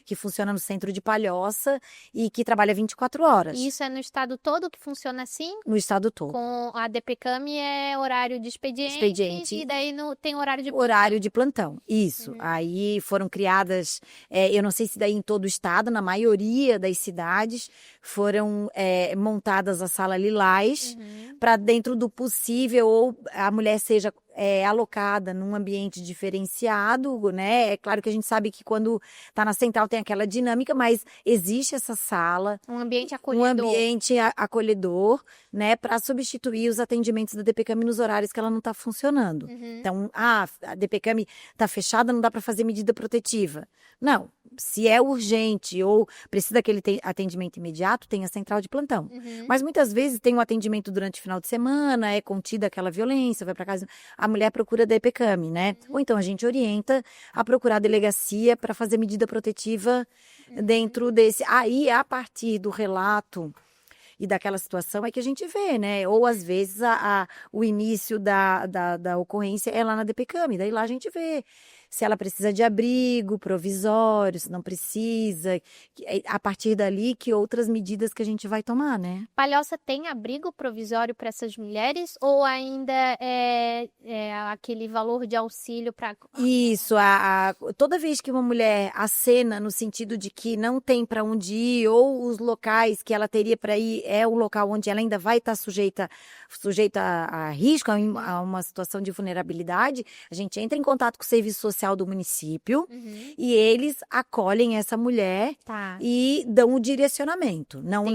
Speaker 2: que funciona no centro de Palhoça e que trabalha 24 horas.
Speaker 1: E isso é no estado todo que funciona assim?
Speaker 2: No estado todo.
Speaker 1: Com a DPCAM é horário de expediente. E daí tem horário de plantão.
Speaker 2: Horário de plantão, isso. Aí foram criadas, eu não sei se daí em todo o estado, na maioria das cidades, foram montadas a sala lilás, para dentro do possível, ou a mulher seja alocada num ambiente diferenciado, né? É claro que a gente sabe que quando está na central tem aquela dinâmica, mas existe essa sala.
Speaker 1: Um ambiente acolhedor.
Speaker 2: Um ambiente acolhedor, né? Para substituir os atendimentos da DPCAM nos horários que ela não está funcionando. Então, a DPCAM está fechada, não dá para fazer medida protetiva. Não. Se é urgente ou precisa daquele atendimento imediato, tem a central de plantão. Mas muitas vezes tem um atendimento durante o final de semana, é contida aquela violência, vai para casa, a mulher procura a DPCAM, né? Ou então a gente orienta a procurar a delegacia para fazer medida protetiva dentro desse. Aí, a partir do relato e daquela situação é que a gente vê, né? Ou às vezes o início da ocorrência é lá na DPCAM, daí lá a gente vê se ela precisa de abrigo provisório, se não precisa, a partir dali que outras medidas que a gente vai tomar, né?
Speaker 1: Palhoça tem abrigo provisório para essas mulheres ou ainda é aquele valor de auxílio para...
Speaker 2: Isso, toda vez que uma mulher acena no sentido de que não tem para onde ir ou os locais que ela teria para ir é o local onde ela ainda vai estar sujeita a risco, a uma situação de vulnerabilidade, a gente entra em contato com o serviço social do município e eles acolhem essa mulher e dão o direcionamento. Não,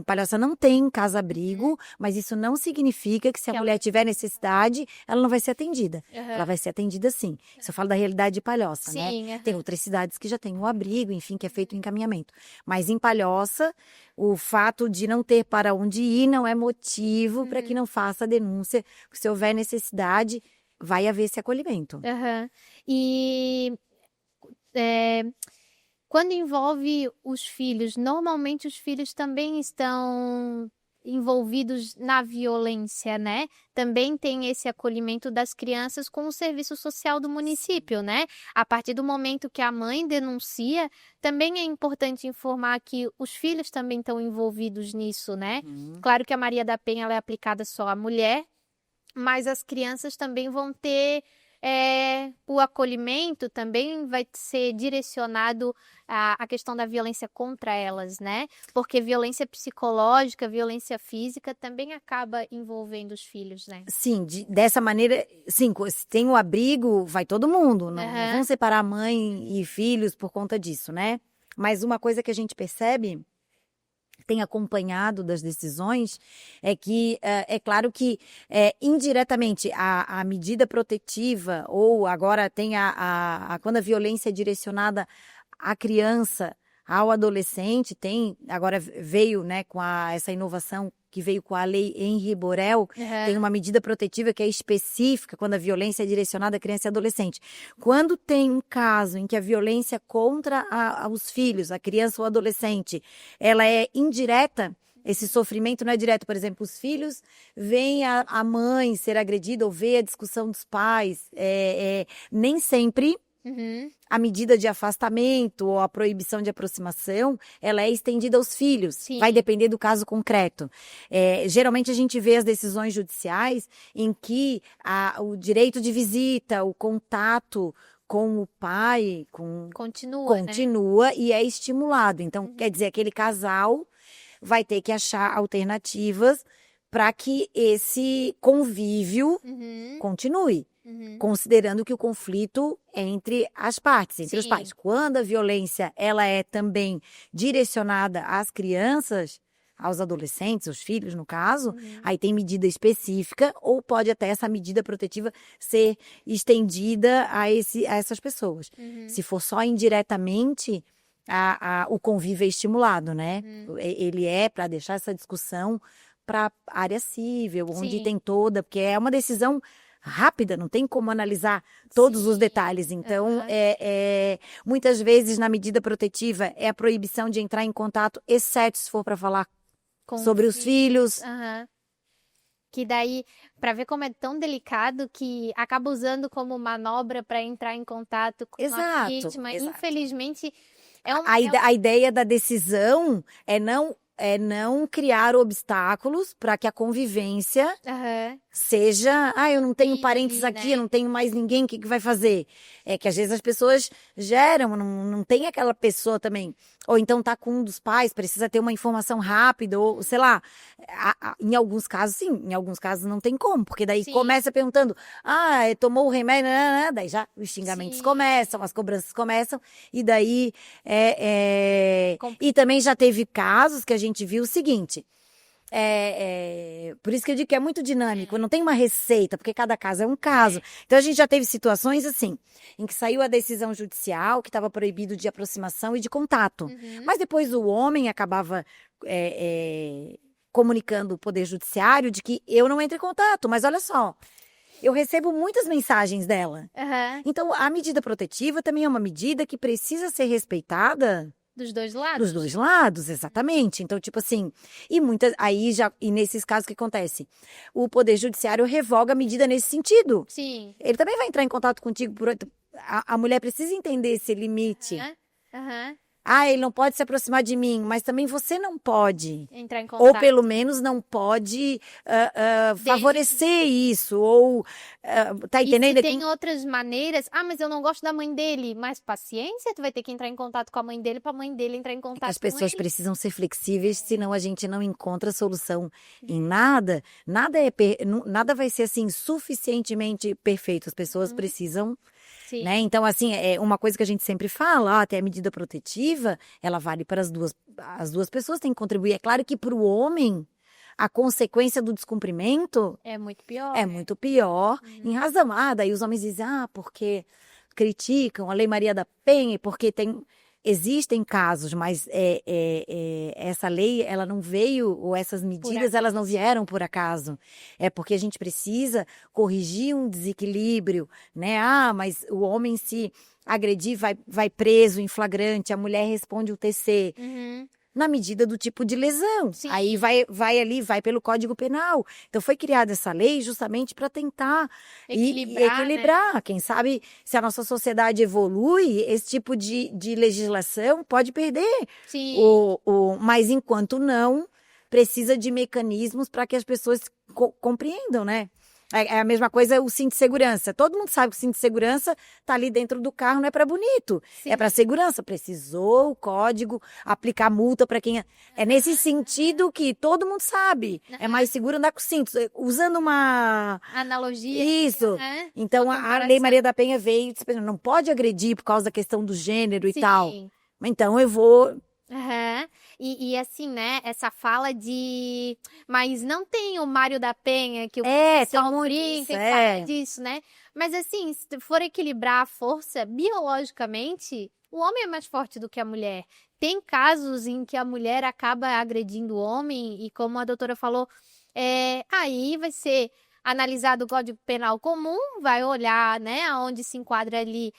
Speaker 2: Palhoça não tem casa-abrigo, mas isso não significa que se a mulher tiver necessidade, ela não vai ser atendida. Ela vai ser atendida sim. Isso eu falo da realidade de Palhoça, né? Tem outras cidades que já têm o abrigo, enfim, que é feito o encaminhamento. Mas em Palhoça, o fato de não ter para onde ir não é motivo para que não faça a denúncia. Se houver necessidade, vai haver esse acolhimento.
Speaker 1: E quando envolve os filhos, normalmente os filhos também estão envolvidos na violência, né? Também tem esse acolhimento das crianças com o serviço social do município, né? A partir do momento que a mãe denuncia, também é importante informar que os filhos também estão envolvidos nisso, né? Claro que a Maria da Penha ela é aplicada só à mulher, mas as crianças também vão ter o acolhimento, também vai ser direcionado à questão da violência contra elas, né? Porque violência psicológica, violência física também acaba envolvendo os filhos, né?
Speaker 2: Sim, dessa maneira, sim, se tem o abrigo, vai todo mundo, não vão separar mãe e filhos por conta disso, né? Mas uma coisa que a gente percebe, tem acompanhado das decisões, é que é claro que indiretamente a medida protetiva ou agora tem quando a violência é direcionada à criança, ao adolescente, agora veio, né, com essa inovação que veio com a lei Henri Borel, tem uma medida protetiva que é específica quando a violência é direcionada à criança e adolescente. Quando tem um caso em que a violência contra os filhos, a criança ou adolescente, ela é indireta, esse sofrimento não é direto. Por exemplo, os filhos veem a mãe ser agredida ou vê a discussão dos pais, nem sempre... A medida de afastamento ou a proibição de aproximação, ela é estendida aos filhos. Sim. Vai depender do caso concreto. Geralmente a gente vê as decisões judiciais em que o direito de visita, o contato com o pai continua, né? E é estimulado. Então, quer dizer, aquele casal vai ter que achar alternativas para que esse convívio continue. Considerando que o conflito é entre as partes, entre os pais. Quando a violência ela é também direcionada às crianças, aos adolescentes, aos filhos, no caso, aí tem medida específica ou pode até essa medida protetiva ser estendida a essas pessoas. Se for só indiretamente, o convívio é estimulado, né? Ele é para deixar essa discussão para área civil, onde
Speaker 1: Sim.
Speaker 2: tem toda, porque é uma decisão rápida, não tem como analisar todos os detalhes. Então, muitas vezes na medida protetiva é a proibição de entrar em contato, exceto se for para falar sobre os filhos.
Speaker 1: Que daí, para ver como é tão delicado, que acaba usando como manobra para entrar em contato com a vítima. Infelizmente,
Speaker 2: a ideia da decisão é não criar obstáculos para que a convivência seja, eu não tenho parentes aqui, né? Eu não tenho mais ninguém, o que vai fazer? É que às vezes as pessoas geram, não tem aquela pessoa também, ou então tá com um dos pais, precisa ter uma informação rápida, ou sei lá, em alguns casos sim, em alguns casos não tem como, porque daí começa perguntando, tomou o remédio, daí já os xingamentos começam, as cobranças começam, e daí e também já teve casos que a gente viu o seguinte, por isso que eu digo que é muito dinâmico, não tem uma receita, porque cada caso é um caso. Então a gente já teve situações assim, em que saiu a decisão judicial que estava proibido de aproximação e de contato. Mas depois o homem acabava comunicando o Poder Judiciário de que eu não entro em contato, mas olha só, eu recebo muitas mensagens dela. Então a medida protetiva também é uma medida que precisa ser respeitada
Speaker 1: dos dois lados?
Speaker 2: Dos dois lados, exatamente. Então, tipo assim, e nesses casos o que acontece? O Poder Judiciário revoga a medida nesse sentido.
Speaker 1: Sim.
Speaker 2: Ele também vai entrar em contato contigo a mulher precisa entender esse limite. Ele não pode se aproximar de mim, mas também você não pode
Speaker 1: entrar em contato.
Speaker 2: Ou pelo menos não pode favorecer isso, ou tá entendendo?
Speaker 1: E se tem outras maneiras, mas eu não gosto da mãe dele, mas paciência, tu vai ter que entrar em contato com a mãe dele para a mãe dele entrar em contato com ele.
Speaker 2: As pessoas precisam ser flexíveis, senão a gente não encontra solução em nada. Nada vai ser assim suficientemente perfeito. As pessoas precisam. Né? Então, assim, é uma coisa que a gente sempre fala, até a medida protetiva, ela vale para as duas pessoas, têm que contribuir. É claro que para o homem, a consequência do descumprimento
Speaker 1: é muito pior.
Speaker 2: É muito pior, em razão. Daí os homens dizem, porque criticam a Lei Maria da Penha, porque existem casos, mas essa lei, ela não veio, ou essas medidas, elas não vieram por acaso. É porque a gente precisa corrigir um desequilíbrio, né? Mas o homem se agredir vai preso em flagrante, a mulher responde o TC. Na medida do tipo de lesão. Aí vai pelo Código Penal. Então foi criada essa lei justamente para tentar equilibrar. Né? Quem sabe, se a nossa sociedade evolui, esse tipo de legislação pode perder. Mas enquanto não, precisa de mecanismos para que as pessoas compreendam, né? É a mesma coisa o cinto de segurança. Todo mundo sabe que o cinto de segurança tá ali dentro do carro, não é para bonito. É para segurança. Precisou o código, aplicar multa para quem... É nesse sentido que todo mundo sabe. É mais seguro andar com cinto. Usando uma...
Speaker 1: analogia.
Speaker 2: Isso. Então, a Lei Maria da Penha veio dizendo, não pode agredir por causa da questão do gênero e tal. Então, eu vou...
Speaker 1: E assim, né, essa fala de... Mas não tem o Mário da Penha, que o
Speaker 2: pessoal
Speaker 1: brinca e fala disso, né? Mas assim, se for equilibrar a força, biologicamente, o homem é mais forte do que a mulher. Tem casos em que a mulher acaba agredindo o homem e, como a doutora falou, aí vai ser... analisado o Código Penal comum, vai olhar, né, aonde se enquadra ali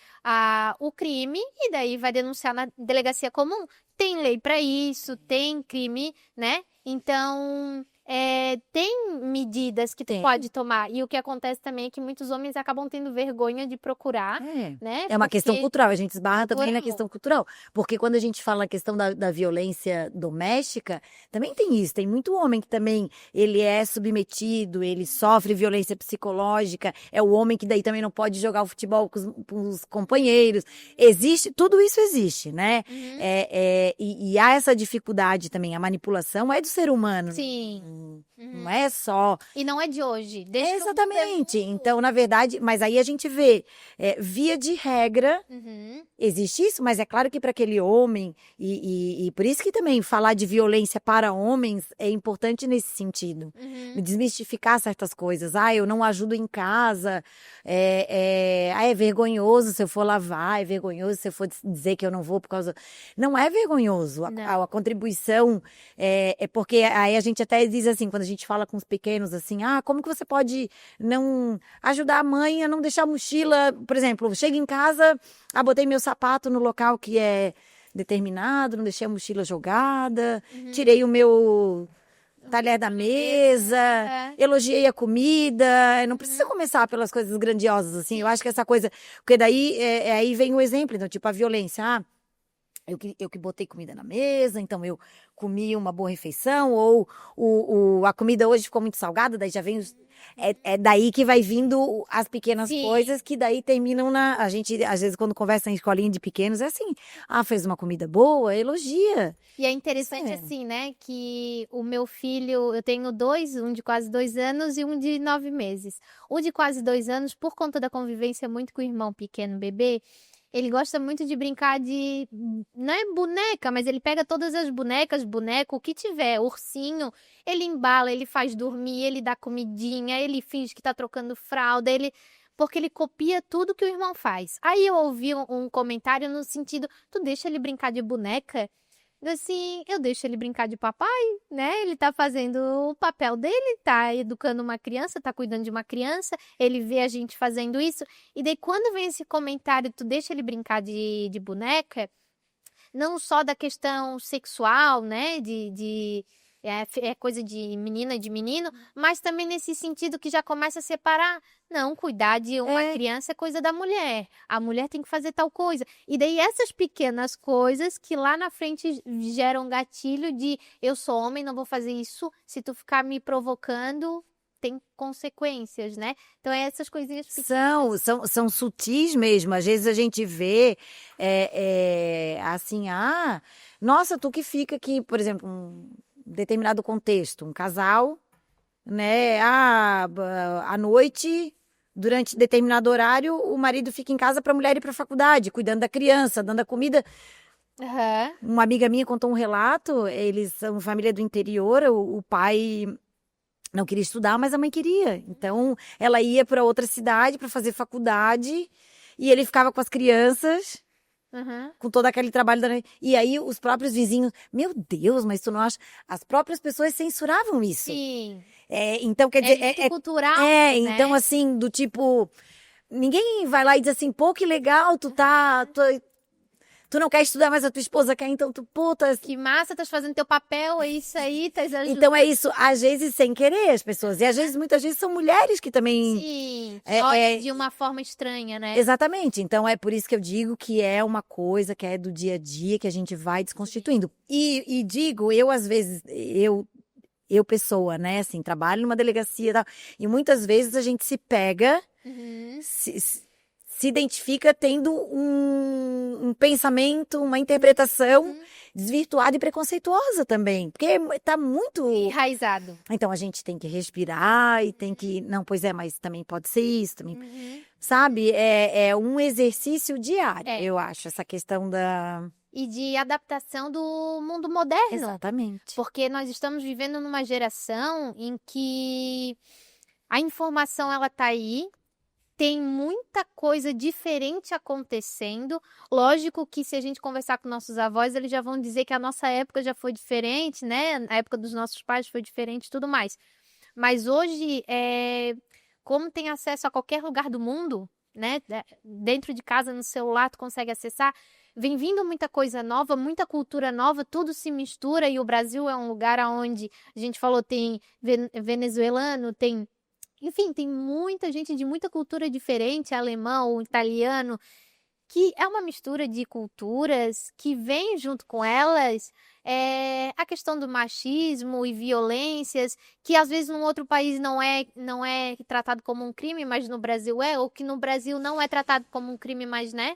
Speaker 1: o crime e daí vai denunciar na delegacia comum. Tem lei para isso, tem crime, né? Então, tem medidas que tu pode tomar. E o que acontece também é que muitos homens acabam tendo vergonha de procurar, né?
Speaker 2: É uma questão cultural, a gente esbarra também na questão cultural. Porque quando a gente fala na questão da violência doméstica, também tem isso. Tem muito homem que também, ele é submetido, ele sofre violência psicológica. É o homem que daí também não pode jogar o futebol com os companheiros. Tudo isso existe, né? E há essa dificuldade também, a manipulação é do ser humano. Não é só...
Speaker 1: E não é de hoje.
Speaker 2: Exatamente. Então, na verdade, mas aí a gente vê, via de regra, existe isso, mas é claro que para aquele homem, e por isso que também falar de violência para homens é importante nesse sentido. Desmistificar certas coisas. Eu não ajudo em casa, é é vergonhoso se eu for lavar, é vergonhoso se eu for dizer que eu não vou por causa... Não é vergonhoso. A contribuição é porque aí a gente até diz assim, quando a gente fala com os pequenos, assim, como que você pode não ajudar a mãe a não deixar a mochila, por exemplo, chega em casa, botei meu sapato no local que é determinado, não deixei a mochila jogada, tirei o meu talher da mesa, elogiei a comida. Não precisa começar pelas coisas grandiosas, assim. Eu acho que essa coisa... Porque daí aí vem o exemplo, então, tipo, a violência. Eu que botei comida na mesa, então eu comi uma boa refeição, ou a comida hoje ficou muito salgada, daí já vem é daí que vai vindo as pequenas coisas que daí terminam a gente, às vezes, quando conversa em escolinha de pequenos, é assim, fez uma comida boa, elogia.
Speaker 1: E é interessante assim, né, que o meu filho, eu tenho dois, um de quase 2 anos e um de 9 meses. O de quase 2 anos, por conta da convivência muito com o irmão pequeno, bebê, ele gosta muito de brincar de, não é boneca, mas ele pega todas as bonecas, boneco, o que tiver, ursinho, ele embala, ele faz dormir, ele dá comidinha, ele finge que tá trocando fralda, porque ele copia tudo que o irmão faz. Aí eu ouvi um comentário no sentido, tu deixa ele brincar de boneca? Assim, eu deixo ele brincar de papai, né? Ele tá fazendo o papel dele, tá educando uma criança, tá cuidando de uma criança, ele vê a gente fazendo isso. E daí, quando vem esse comentário, tu deixa ele brincar de boneca, não só da questão sexual, né? É coisa de menina e de menino, mas também nesse sentido que já começa a separar. Não, cuidar de uma criança é coisa da mulher. A mulher tem que fazer tal coisa. E daí essas pequenas coisas que lá na frente geram gatilho de eu sou homem, não vou fazer isso. Se tu ficar me provocando, tem consequências, né? Então essas coisinhas
Speaker 2: pequenas. São sutis mesmo. Às vezes a gente vê assim, nossa, tu que fica aqui, por exemplo, determinado contexto, um casal, né, à noite, durante determinado horário, o marido fica em casa para a mulher ir para a faculdade, cuidando da criança, dando a comida. Uma amiga minha contou um relato, eles são família do interior, o pai não queria estudar, mas a mãe queria. Então, ela ia para outra cidade para fazer faculdade e ele ficava com as crianças. Com todo aquele trabalho E aí os próprios vizinhos, meu Deus, mas tu não acha? As próprias pessoas censuravam isso.
Speaker 1: Sim.
Speaker 2: Então, quer dizer...
Speaker 1: muito cultural, né?
Speaker 2: Então, assim, do tipo... Ninguém vai lá e diz assim, pô, que legal, tu não quer estudar, mas a tua esposa quer, então tu, puta...
Speaker 1: Que massa, estás fazendo teu papel, é isso aí, estás ajudando.
Speaker 2: Então é isso, às vezes sem querer as pessoas, e às vezes, muitas vezes são mulheres que também...
Speaker 1: Sim, olha de uma forma estranha, né?
Speaker 2: Exatamente, então é por isso que eu digo que é uma coisa que é do dia a dia, que a gente vai desconstituindo. E digo, eu às vezes, eu pessoa, né, assim, trabalho numa delegacia e tal, e muitas vezes a gente se pega, se identifica tendo um pensamento, uma interpretação desvirtuada e preconceituosa também, porque tá muito...
Speaker 1: enraizado.
Speaker 2: Então a gente tem que respirar e tem que... Não, pois mas também pode ser isso, também... Sabe? É um exercício diário, eu acho, essa questão da...
Speaker 1: E de adaptação do mundo moderno.
Speaker 2: Exatamente.
Speaker 1: Porque nós estamos vivendo numa geração em que a informação, ela tá aí, tem muita coisa diferente acontecendo. Lógico que se a gente conversar com nossos avós, eles já vão dizer que a nossa época já foi diferente, né? A época dos nossos pais foi diferente e tudo mais. Mas hoje, como tem acesso a qualquer lugar do mundo, né? Dentro de casa, no celular, tu consegue acessar. Vem vindo muita coisa nova, muita cultura nova, tudo se mistura e o Brasil é um lugar onde, a gente falou, tem venezuelano, tem... Enfim, tem muita gente de muita cultura diferente, alemão, italiano, que é uma mistura de culturas que vem junto com elas a questão do machismo e violências, que às vezes num outro país não é tratado como um crime, mas no Brasil ou que no Brasil não é tratado como um crime, mas né?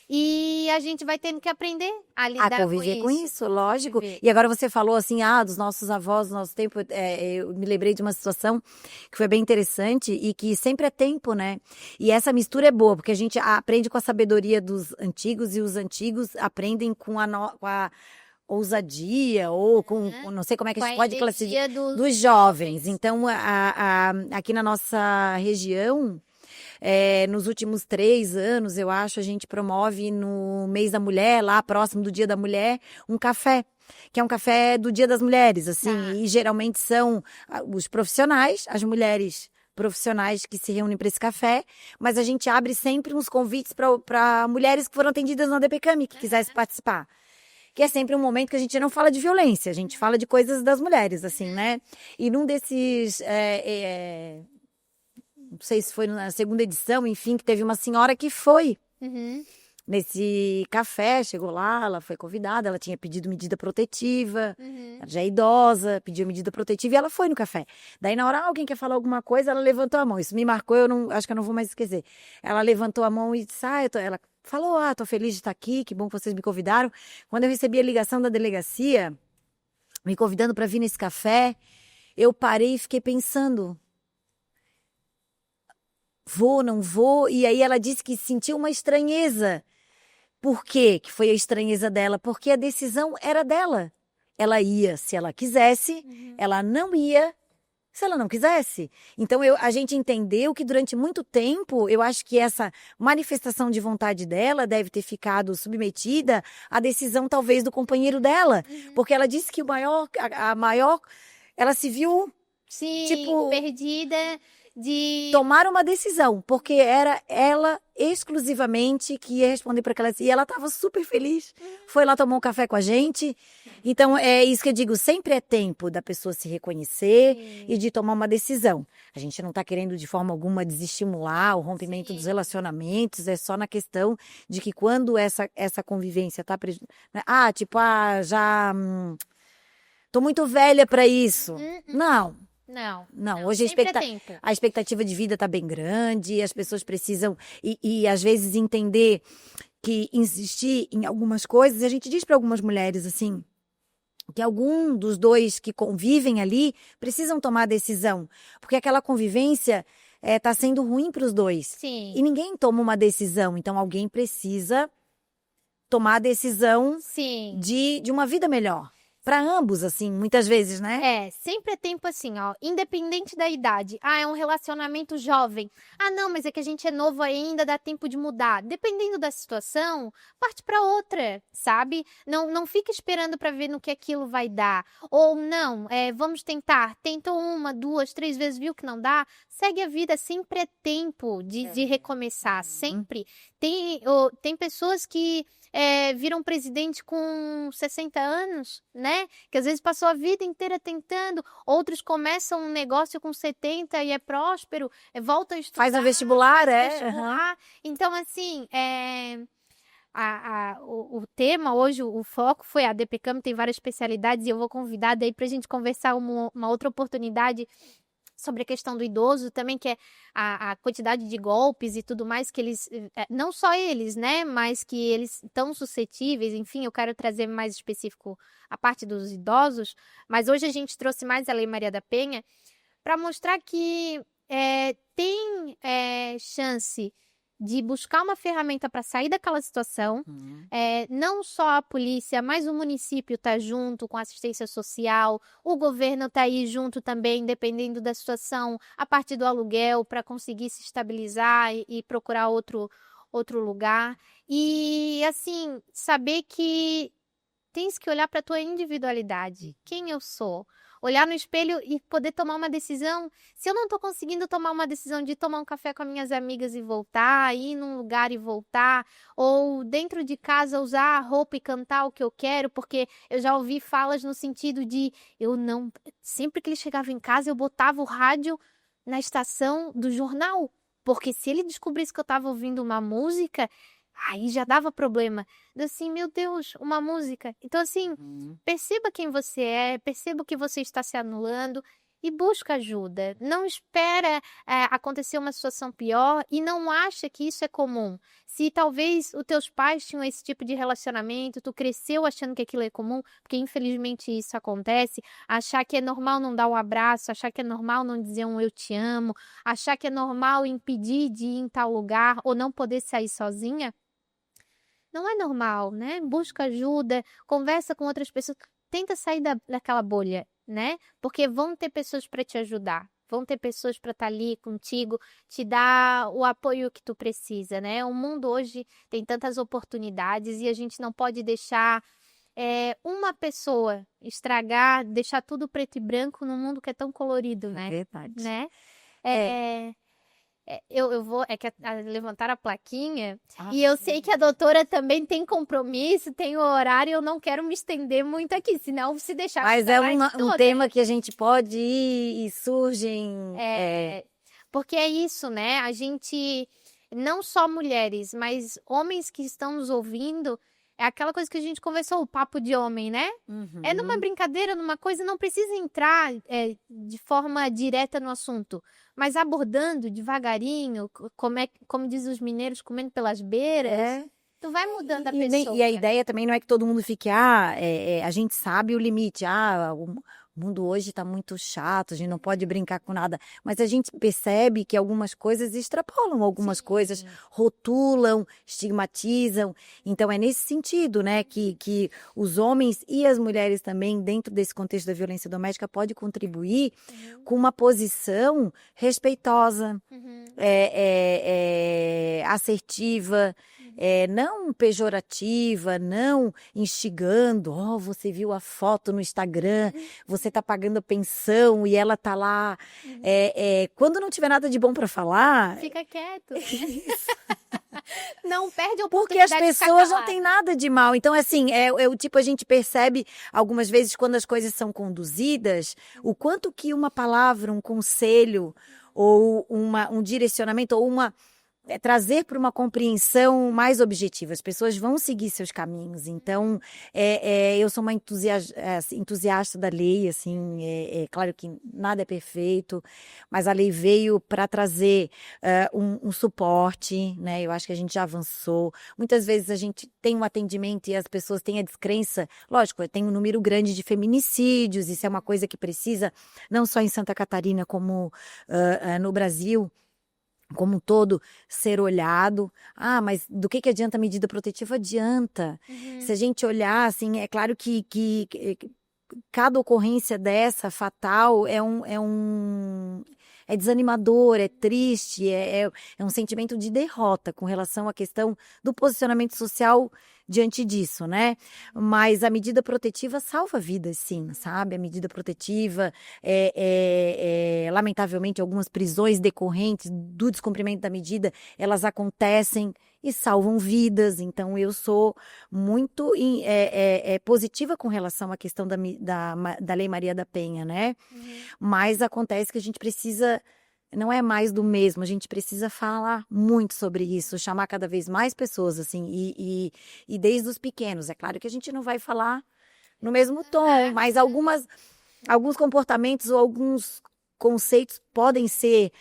Speaker 1: E a gente vai tendo que aprender a lidar
Speaker 2: conviver com isso, lógico. E agora você falou assim, dos nossos avós, do nosso tempo, eu me lembrei de uma situação que foi bem interessante e que sempre é tempo, né? E essa mistura é boa, porque a gente aprende com a sabedoria dos antigos e os antigos aprendem com a ousadia ou com, não sei como é que a gente pode classificar, dos jovens. Então, aqui na nossa região... Nos últimos 3 anos, eu acho, a gente promove no mês da mulher, lá próximo do Dia da Mulher, um café. Que é um café do Dia das Mulheres, assim, e geralmente são os profissionais, as mulheres profissionais que se reúnem para esse café, mas a gente abre sempre uns convites para mulheres que foram atendidas na ADPCAM, que quisessem participar. Que é sempre um momento que a gente não fala de violência, a gente fala de coisas das mulheres, assim, né? E num desses, não sei se foi na segunda edição, enfim, que teve uma senhora que foi nesse café, chegou lá, ela foi convidada, ela tinha pedido medida protetiva, ela já é idosa, pediu medida protetiva e ela foi no café. Daí na hora, alguém quer falar alguma coisa, ela levantou a mão, isso me marcou, acho que eu não vou mais esquecer. Ela levantou a mão e disse, ela falou, tô feliz de estar aqui, que bom que vocês me convidaram. Quando eu recebi a ligação da delegacia, me convidando para vir nesse café, eu parei e fiquei pensando, vou, não vou? E aí ela disse que sentiu uma estranheza. Por quê que foi a estranheza dela? Porque a decisão era dela. Ela ia se ela quisesse, ela não ia se ela não quisesse. Então a gente entendeu que durante muito tempo, eu acho que essa manifestação de vontade dela deve ter ficado submetida à decisão talvez do companheiro dela. Porque ela disse que a maior, ela se viu tipo
Speaker 1: perdida de
Speaker 2: tomar uma decisão, porque era ela exclusivamente que ia responder para aquela. E ela estava super feliz, foi lá tomar um café com a gente. Então é isso que eu digo, sempre é tempo da pessoa se reconhecer e de tomar uma decisão. A gente não está querendo de forma alguma desestimular o rompimento dos relacionamentos, é só na questão de que quando essa convivência está tô muito velha para isso. Não, hoje a expectativa de vida está bem grande, as pessoas precisam, e às vezes entender que insistir em algumas coisas, a gente diz para algumas mulheres assim, que algum dos dois que convivem ali precisam tomar a decisão, porque aquela convivência está sendo ruim para os dois. E ninguém toma uma decisão, então alguém precisa tomar a decisão de uma vida melhor. Para ambos, assim, muitas vezes, né?
Speaker 1: Sempre é tempo assim, ó, independente da idade. É um relacionamento jovem. Não, mas é que a gente é novo ainda, dá tempo de mudar. Dependendo da situação, parte para outra, sabe? Não fica esperando para ver no que aquilo vai dar. Ou não, vamos tentar. Tentou 1, 2, 3 vezes, viu que não dá? Segue a vida, sempre é tempo de recomeçar, sempre. Tem pessoas que viram presidente com 60 anos, né? Que às vezes passou a vida inteira tentando. Outros começam um negócio com 70 e é próspero, volta a estudar.
Speaker 2: Faz o vestibular,
Speaker 1: Então, assim, o tema hoje, o foco foi a ADPCAM, tem várias especialidades e eu vou convidar daí pra gente conversar uma outra oportunidade sobre a questão do idoso também, que é a quantidade de golpes e tudo mais que eles, não só eles, né, mas que eles estão suscetíveis, enfim, eu quero trazer mais específico a parte dos idosos, mas hoje a gente trouxe mais a Lei Maria da Penha para mostrar que tem chance de buscar uma ferramenta para sair daquela situação. Não só a polícia, mas o município está junto com a assistência social, o governo está aí junto também, dependendo da situação, a parte do aluguel, para conseguir se estabilizar e procurar outro lugar. E, assim, saber que tens que olhar para a tua individualidade. Quem eu sou? Olhar no espelho e poder tomar uma decisão. Se eu não estou conseguindo tomar uma decisão de tomar um café com as minhas amigas e voltar, ir num lugar e voltar, ou dentro de casa usar a roupa e cantar o que eu quero, porque eu já ouvi falas no sentido de sempre que ele chegava em casa eu botava o rádio na estação do jornal, porque se ele descobrisse que eu estava ouvindo uma música, aí já dava problema. Assim, meu Deus, uma música. Então, assim, perceba quem você é, perceba o que você está se anulando e busca ajuda. Não espera acontecer uma situação pior e não acha que isso é comum. Se talvez os teus pais tinham esse tipo de relacionamento, tu cresceu achando que aquilo é comum, porque infelizmente isso acontece, achar que é normal não dar um abraço, achar que é normal não dizer um eu te amo, achar que é normal impedir de ir em tal lugar ou não poder sair sozinha, não é normal, né? Busca ajuda, conversa com outras pessoas, tenta sair daquela bolha, né? Porque vão ter pessoas para te ajudar. Vão ter pessoas para estar ali contigo, te dar o apoio que tu precisa, né? O mundo hoje tem tantas oportunidades e a gente não pode deixar uma pessoa estragar, deixar tudo preto e branco num mundo que é tão colorido, né?
Speaker 2: É verdade.
Speaker 1: Né? Eu vou, que levantar a plaquinha, e eu sei que a doutora também tem compromisso, tem o horário, eu não quero me estender muito aqui, senão se deixar...
Speaker 2: Mas é um tema que a gente pode ir e surgem...
Speaker 1: Porque é isso, né? A gente, não só mulheres, mas homens que estão nos ouvindo, é aquela coisa que a gente conversou, o papo de homem, né?
Speaker 2: Uhum.
Speaker 1: É numa brincadeira, numa coisa, não precisa entrar de forma direta no assunto, mas abordando devagarinho, como diz os mineiros, comendo pelas beiras, tu vai mudando a pessoa.
Speaker 2: E a ideia também não é que todo mundo fique, a gente sabe o limite, o mundo hoje está muito chato, a gente não pode brincar com nada. Mas a gente percebe que algumas coisas extrapolam, algumas coisas rotulam, estigmatizam. Então é nesse sentido, né, que os homens e as mulheres também, dentro desse contexto da violência doméstica, podem contribuir com uma posição respeitosa, assertiva, não pejorativa, não instigando, você viu a foto no Instagram, você tá pagando a pensão e ela tá lá. Quando não tiver nada de bom para falar...
Speaker 1: Fica quieto. Não perde a oportunidade.
Speaker 2: Porque as pessoas não têm nada de mal. Então, assim, a gente percebe algumas vezes quando as coisas são conduzidas, o quanto que uma palavra, um conselho, ou um direcionamento, ou trazer para uma compreensão mais objetiva. As pessoas vão seguir seus caminhos. Então, eu sou uma entusiasta da lei, assim, claro que nada é perfeito, mas a lei veio para trazer um suporte, né? Eu acho que a gente já avançou. Muitas vezes a gente tem um atendimento e as pessoas têm a descrença. Lógico, tem um número grande de feminicídios, isso é uma coisa que precisa, não só em Santa Catarina, como no Brasil, como um todo, ser olhado. Mas do que adianta a medida protetiva? Adianta. Se a gente olhar, assim, é claro que cada ocorrência dessa, fatal, é desanimador, é triste, é um sentimento de derrota com relação à questão do posicionamento social diante disso, né? Mas a medida protetiva salva vidas, sim, sabe? A medida protetiva, lamentavelmente, algumas prisões decorrentes do descumprimento da medida, elas acontecem e salvam vidas. Então, eu sou muito positiva com relação à questão da Lei Maria da Penha, né? Mas acontece que a gente precisa... Não é mais do mesmo, a gente precisa falar muito sobre isso, chamar cada vez mais pessoas, assim, e desde os pequenos. É claro que a gente não vai falar no mesmo tom, mas alguns comportamentos ou alguns conceitos podem ser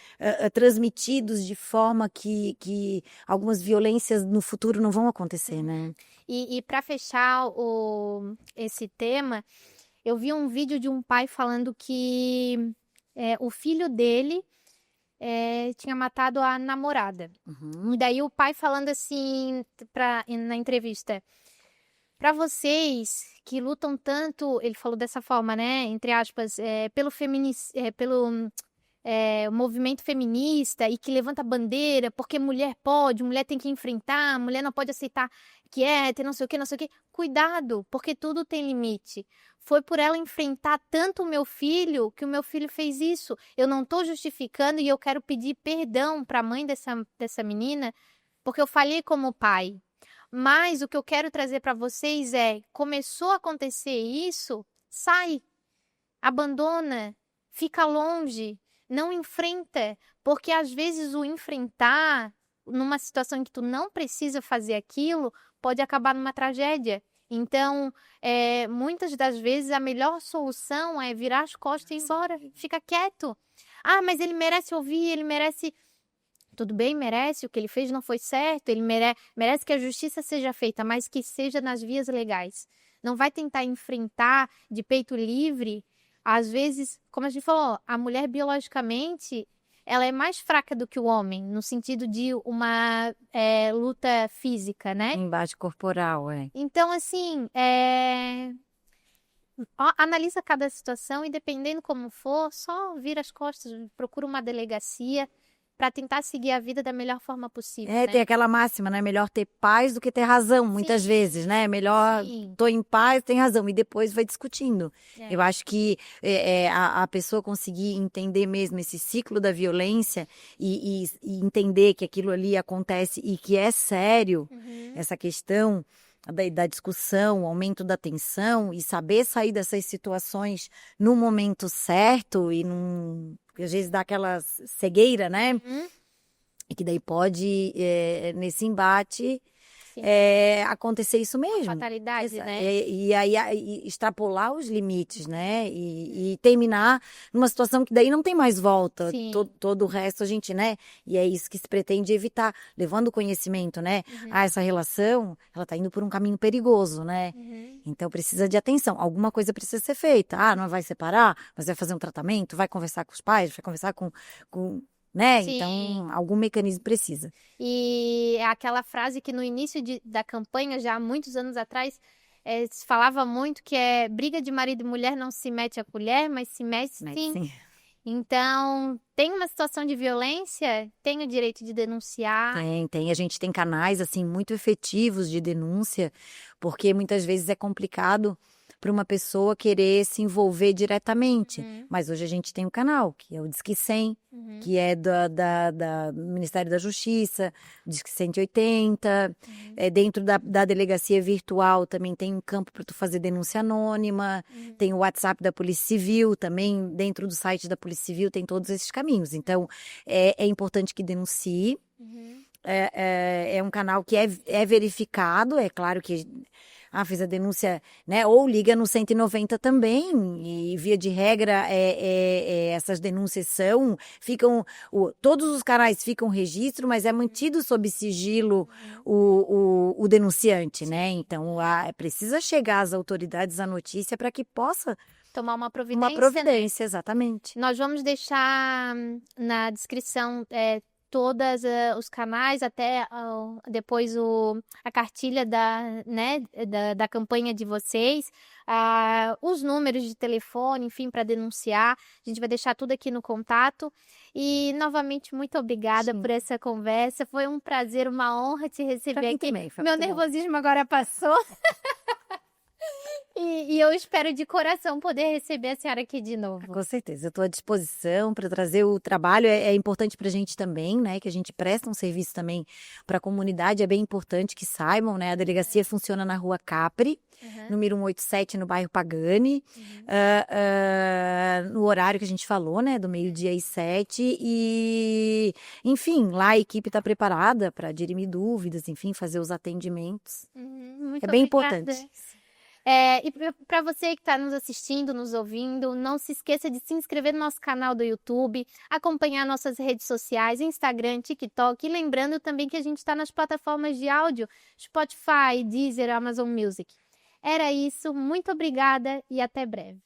Speaker 2: transmitidos de forma que algumas violências no futuro não vão acontecer, né?
Speaker 1: E para fechar esse tema, eu vi um vídeo de um pai falando que o filho dele tinha matado a namorada. E daí o pai falando assim na entrevista: para vocês que lutam tanto, ele falou dessa forma, né, entre aspas, pelo movimento feminista e que levanta a bandeira, porque mulher pode, mulher tem que enfrentar, mulher não pode aceitar que tem não sei o que, não sei o que. Cuidado, porque tudo tem limite. Foi por ela enfrentar tanto o meu filho que o meu filho fez isso. Eu não estou justificando e eu quero pedir perdão para a mãe dessa menina, porque eu falhei como pai. Mas o que eu quero trazer para vocês começou a acontecer isso, sai, abandona, fica longe, não enfrenta, porque às vezes o enfrentar numa situação em que tu não precisa fazer aquilo pode acabar numa tragédia. Então, muitas das vezes a melhor solução é virar as costas e ir embora, fica quieto. Mas ele merece ouvir, ele merece... Tudo bem, merece, o que ele fez não foi certo, ele merece que a justiça seja feita, mas que seja nas vias legais. Não vai tentar enfrentar de peito livre. Às vezes, como a gente falou, a mulher biologicamente, ela é mais fraca do que o homem, no sentido de uma luta física, né?
Speaker 2: Embate corporal,
Speaker 1: Então, assim, analisa cada situação e dependendo como for, só vira as costas, procura uma delegacia para tentar seguir a vida da melhor forma possível, né?
Speaker 2: Tem aquela máxima, né? Melhor ter paz do que ter razão, muitas vezes, né? Melhor tô em paz, tem razão, e depois vai discutindo. Eu acho que a pessoa conseguir entender mesmo esse ciclo da violência e entender que aquilo ali acontece e que é sério, essa questão da discussão, o aumento da tensão e saber sair dessas situações no momento certo e porque às vezes dá aquela cegueira, né? E que daí pode, nesse embate, acontecer isso mesmo.
Speaker 1: Fatalidade, né?
Speaker 2: E aí extrapolar os limites, né? E terminar numa situação que daí não tem mais volta. Todo o resto a gente, né? E é isso que se pretende evitar, levando o conhecimento, né? Essa relação, ela tá indo por um caminho perigoso, né? Então precisa de atenção. Alguma coisa precisa ser feita. Não vai separar, mas vai fazer um tratamento, vai conversar com os pais, vai conversar com né? Então, algum mecanismo precisa.
Speaker 1: E é aquela frase que no início da campanha, já há muitos anos atrás, se falava muito que briga de marido e mulher não se mete a colher, mas se mete sim. Então, tem uma situação de violência, tem o direito de denunciar.
Speaker 2: Tem. A gente tem canais, assim, muito efetivos de denúncia, porque muitas vezes é complicado para uma pessoa querer se envolver diretamente. Mas hoje a gente tem um canal, que é o Disque 100, que é do Ministério da Justiça, Disque 180. Dentro da delegacia virtual também tem um campo para tu fazer denúncia anônima. Tem o WhatsApp da Polícia Civil também, dentro do site da Polícia Civil tem todos esses caminhos. Então, é importante que denuncie. É um canal que é verificado, é claro que fez a denúncia, né? Ou liga no 190 também, e via de regra essas denúncias ficam, todos os canais ficam registro, mas é mantido sob sigilo o denunciante, né? Então, precisa chegar às autoridades a notícia para que possa
Speaker 1: tomar uma providência.
Speaker 2: Uma providência, exatamente.
Speaker 1: Nós vamos deixar na descrição todos os canais, até depois a cartilha da campanha de vocês, os números de telefone, enfim, para denunciar. A gente vai deixar tudo aqui no contato. E, novamente, muito obrigada por essa conversa. Foi um prazer, uma honra te receber aqui.
Speaker 2: Também,
Speaker 1: meu nervosismo agora passou. E eu espero de coração poder receber a senhora aqui de novo.
Speaker 2: Com certeza, eu estou à disposição para trazer o trabalho. É importante para a gente também, né? Que a gente presta um serviço também para a comunidade. É bem importante que saibam, né? A delegacia funciona na Rua Capri, número 187, no bairro Pagani, no horário que a gente falou, né? Do 12h às 7h. E, enfim, lá a equipe está preparada para dirimir dúvidas, enfim, fazer os atendimentos.
Speaker 1: Muito
Speaker 2: bem
Speaker 1: obrigada.
Speaker 2: Importante.
Speaker 1: E para você que está nos assistindo, nos ouvindo, não se esqueça de se inscrever no nosso canal do YouTube, acompanhar nossas redes sociais, Instagram, TikTok, e lembrando também que a gente está nas plataformas de áudio, Spotify, Deezer, Amazon Music. Era isso, muito obrigada e até breve.